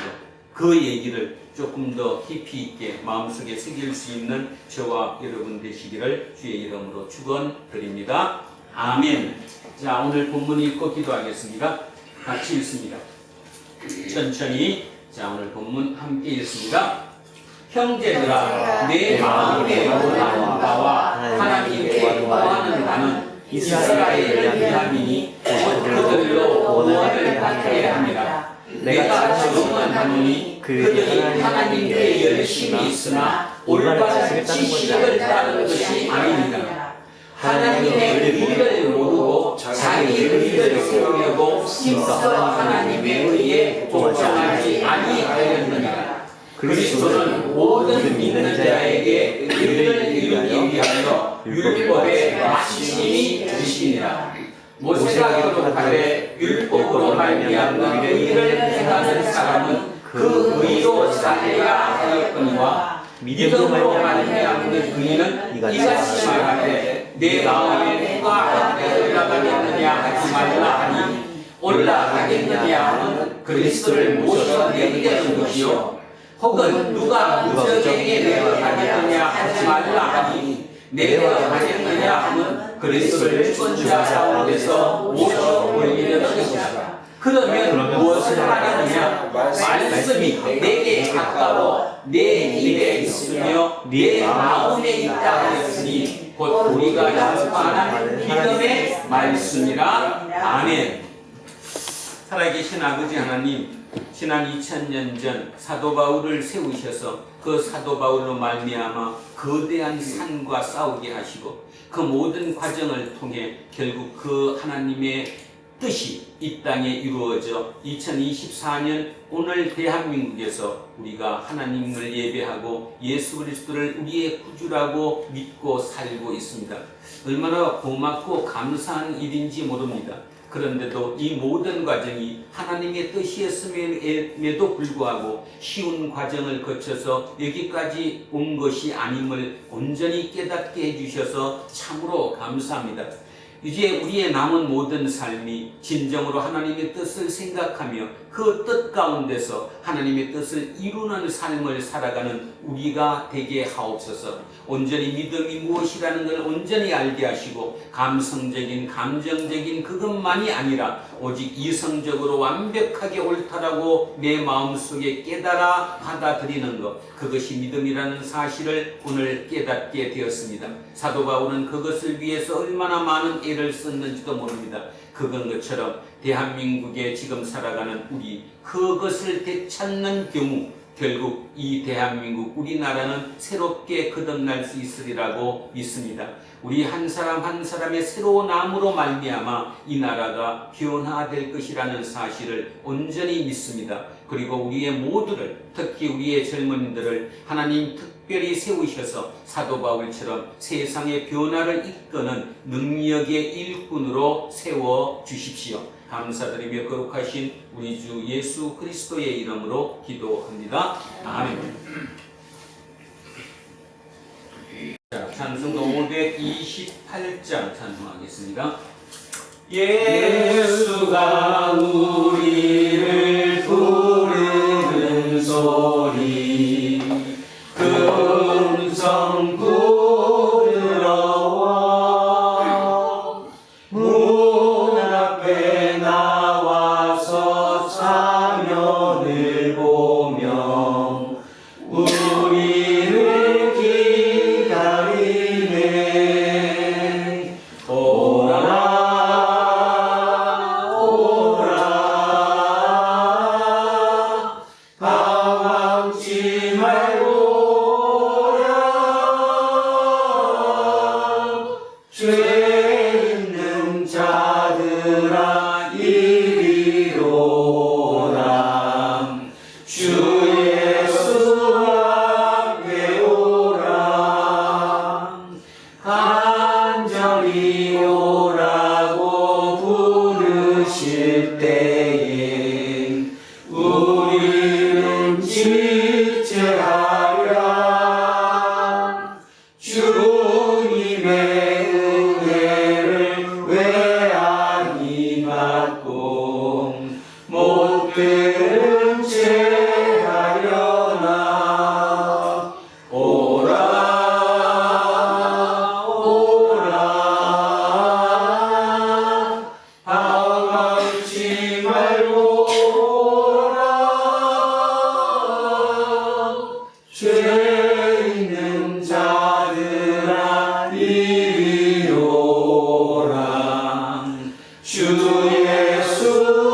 그 얘기를 조금 더 깊이 있게 마음속에 새길 수 있는 저와 여러분 되시기를 주의 이름으로 축원드립니다. 아멘. 자, 오늘 본문 읽고 기도하겠습니다. 같이 읽습니다. 천천히. 자, 오늘 본문 함께 읽습니다. 형제들아, 내 마음에 원하는 바와 하나님께 구하는 바는 이스라엘을 위함이니 그들로 구원을 받게 합니다. 내가 증언하노니 그들이 하나님께 열심히 있으나 올바른 지식을 따르는 것이 아닙니다. 하나님의 의를 모르고 자기 의를 세우려고 힘써 하나님의 의에 복종하지 아니하였느니라. 그리스도는 모든 믿는 자에게 의를 이루기 위하여 율법의 마침이 되시니라. 모세가 기록하되 율법으로 말미암는 의를 행하는 사람은 그 의로 살려야 하였거니와 믿음으로 말미암는 의는 이같이 말하되 내 마음에 누가 함께 올라가겠느냐 하지 말라 하니 올라가겠느냐 하면 그리스도를 모셔 내리려는 것이요 혹은 누가 무적에게 내려가겠느냐 하지 말라 하니 내려가겠느냐 하면 그리스도를 죽은 자 가운데서 모셔 올리려는 것이다. 그러면 무엇을 하겠느냐? 말씀이 내게 가까워 내 입에 있으며 내 마음에 있다 하였으니 곧 우리가 연습하는 믿음의 말씀이라. 아멘. 살아계신 아버지 하나님, 지난 2000년 전 사도 바울을 세우셔서 그 사도 바울로 말미암아 거대한 산과 싸우게 하시고 그 모든 과정을 통해 결국 그 하나님의 뜻이 이 땅에 이루어져 2024년 오늘 대한민국에서 우리가 하나님을 예배하고 예수 그리스도를 우리의 구주라고 믿고 살고 있습니다. 얼마나 고맙고 감사한 일인지 모릅니다. 그런데도 이 모든 과정이 하나님의 뜻이었음에도 불구하고 쉬운 과정을 거쳐서 여기까지 온 것이 아님을 온전히 깨닫게 해주셔서 참으로 감사합니다. 이제 우리의 남은 모든 삶이 진정으로 하나님의 뜻을 생각하며 그 뜻 가운데서 하나님의 뜻을 이루는 삶을 살아가는 우리가 되게 하옵소서. 온전히 믿음이 무엇이라는 걸 온전히 알게 하시고 감성적인 감정적인 그것만이 아니라 오직 이성적으로 완벽하게 옳다라고 내 마음속에 깨달아 받아들이는 것, 그것이 믿음이라는 사실을 오늘 깨닫게 되었습니다. 사도 바울은 그것을 위해서 얼마나 많은 애를 썼는지도 모릅니다. 그것처럼 대한민국에 지금 살아가는 우리, 그것을 되찾는 경우 결국 이 대한민국, 우리나라는 새롭게 거듭날 수 있으리라고 믿습니다. 우리 한 사람 한 사람의 새로운 암으로 말미암아 이 나라가 변화될 것이라는 사실을 온전히 믿습니다. 그리고 우리의 모두를, 특히 우리의 젊은이들을 하나님 특별히 세우셔서 사도 바울처럼 세상의 변화를 이끄는 능력의 일꾼으로 세워주십시오. 감사드리며 거룩하신 우리 주 예수 그리스도의 이름으로 기도합니다. 아멘. 자, 찬송가 528장 찬송하겠습니다. 예수가 우리를 부르는 소리 그 음성 부드러워 문 앞에 나와서 사면을 보며 우리를 기다리네. 오라 방황치 말고 오라. 죄 있는 자들아 이리로 오라. 주 예수 앞에 오라. 간절히 오라고 부르실 때에 우리는 지체하랴. 주님의 은혜를 왜 아니 받고 못 들은 채 하려나. 오라 오라 방황치 말고 오라. 죄 있는 자들아 이리로 오라. 주 예수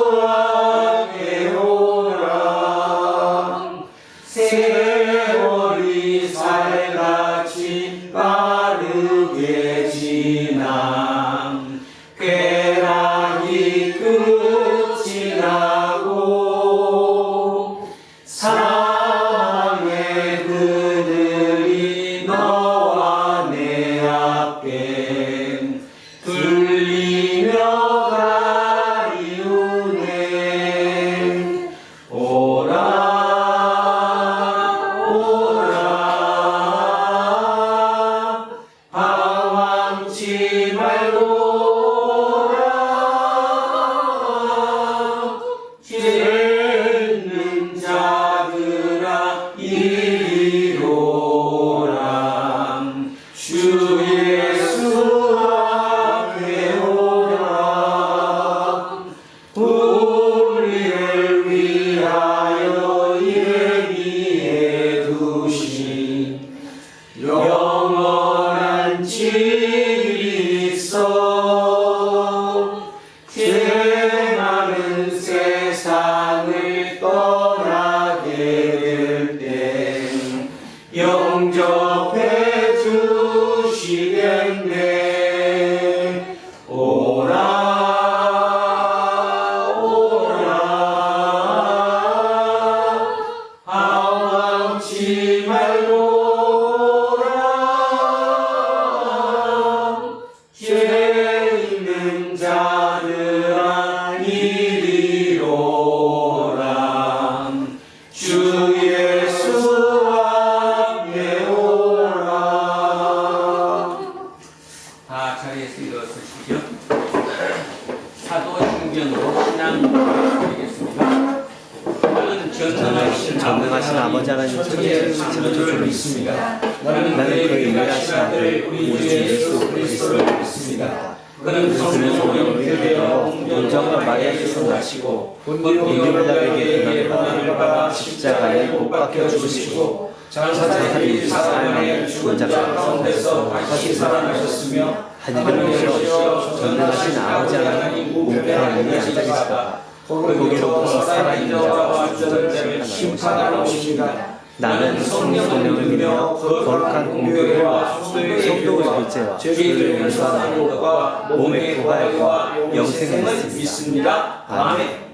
전능하신 아버지 하나님 천지를 주로 믿습니다. 나는 그의 유일하신 아들 우리 주 예수 그리스도를 믿습니다. 그는 성령으로 인하여 본정으로 마리아께서 나시고 본디오 빌라에게 고난을 받아 십자가에 못 박혀 죽으시고 장사리 사람의 죽은 자 가운데서 다시 살아나셨으며 하늘에 오셔 전능하신 아버지 하나님 우편에 앉아 계시다가 거기로부터 살아있는 자와 완전한 자를 심판하러 오십니다. 나는 성령을 믿으며 거룩한 공교회와 성도의 일제와 죄를 용서하는 것과 몸의 부활과 영생을 믿습니다. 아멘.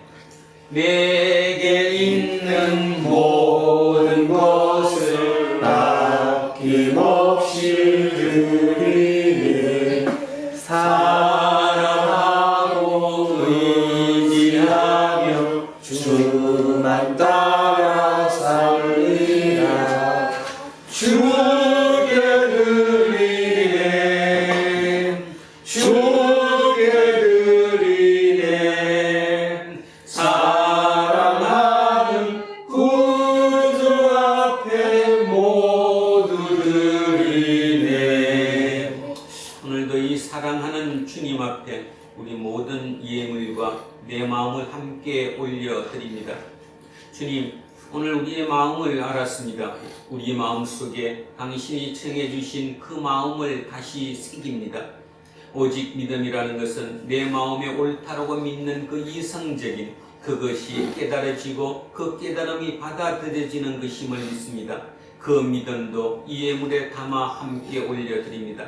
내게 있는 모든 것을 아낌없이 드리니 사랑하고 의지하며 주만 따라 살리라. 주께 드리네 주께 드리네 사랑하는 구주 앞에 모두 드리네. 오늘도 이 사랑하는 주님 앞에 우리 모든 예물과 내 마음을 함께 올려드립니다. 주님, 오늘 우리의 마음을 알았습니다. 우리 마음 속에 당신이 청해주신 그 마음을 다시 새깁니다. 오직 믿음이라는 것은 내 마음에 옳다라고 믿는 그 이성적인 그것이 깨달아지고 그 깨달음이 받아들여지는 것임을 믿습니다. 그 믿음도 이 예물에 담아 함께 올려드립니다.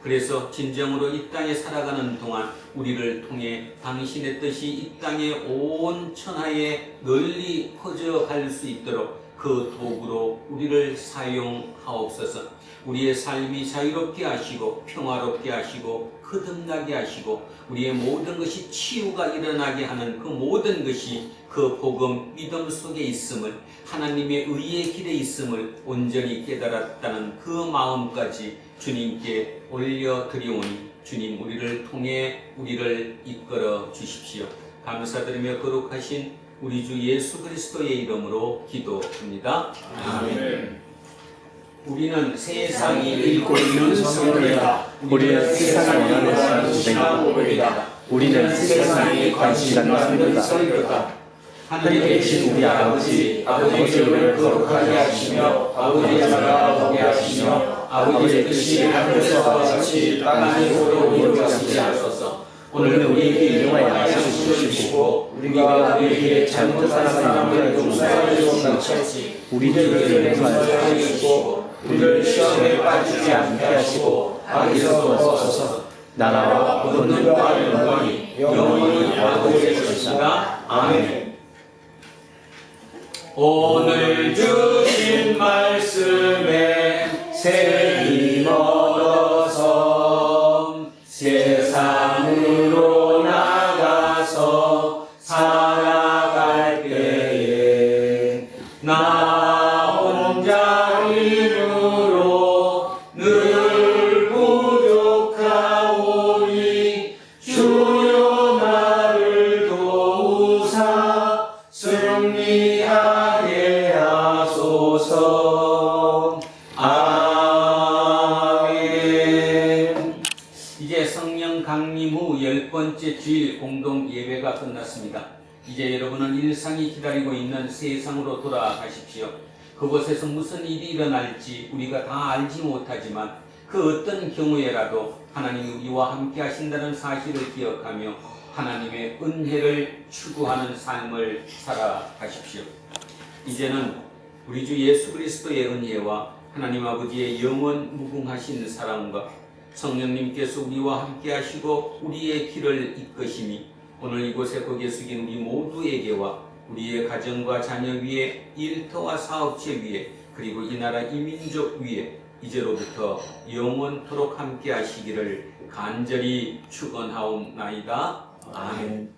그래서 진정으로 이 땅에 살아가는 동안 우리를 통해 당신의 뜻이 이 땅의 온 천하에 널리 퍼져갈 수 있도록 그 도구로 우리를 사용하옵소서. 우리의 삶이 자유롭게 하시고 평화롭게 하시고 거듭나게 하시고 우리의 모든 것이 치유가 일어나게 하는 그 모든 것이 그 복음 믿음 속에 있음을, 하나님의 의의 길에 있음을 온전히 깨달았다는 그 마음까지 주님께 올려드리오니 주님 우리를 통해 우리를 이끌어 주십시오. 감사드리며 거룩하신 우리 주 예수 그리스도의 이름으로 기도합니다. 아멘. 우리는 세상이 읽고 있는 성경이다. 우리는 세상이 원하는 시간이다. 우리는 세상에 관심이라는 선교다. 하늘에 계신 우리 아버지의 이름을 거룩하게 하시며 아버지의 나라가 오게 하시며 아버지의 뜻이 하늘에서 같이 땅에서도 이루어지게 하소서. 오늘 우리에게 일용할 양식을 주시고 우리가 우리에게 잘못한 사람을 용서하여 주시옵소서. 우리 주를 용서하여 주시고 우리를 시험에 빠지지 않게 하시고 악에서 구하소서. 나라와 권능과 영광이 영원히 아버지의 것이다. 아멘. 오늘 주신 말씀에 새 힘 얻어서 세상으로 나가서 살아갈 때에 나 혼자 힘으로 늘 부족하오니 주여 나를 도우사 승리하게 하소서. 아멘. 이제 성령 강림 후 10번째 주일 공동 예배가 끝났습니다. 이제 여러분은 일상이 기다리고 있는 세상으로 돌아가십시오. 그곳에서 무슨 일이 일어날지 우리가 다 알지 못하지만 그 어떤 경우에라도 하나님이 우리와 함께 하신다는 사실을 기억하며 하나님의 은혜를 추구하는 삶을 살아가십시오. 이제는 우리 주 예수 그리스도의 은혜와 하나님 아버지의 영원 무궁하신 사랑과 성령님께서 우리와 함께 하시고 우리의 길을 이끄심이 오늘 이곳에 거기에 숙인 우리 모두에게와 우리의 가정과 자녀 위에, 일터와 사업체 위에, 그리고 이 나라 이 민족 위에 이제로부터 영원토록 함께 하시기를 간절히 축원하옵나이다. 아멘.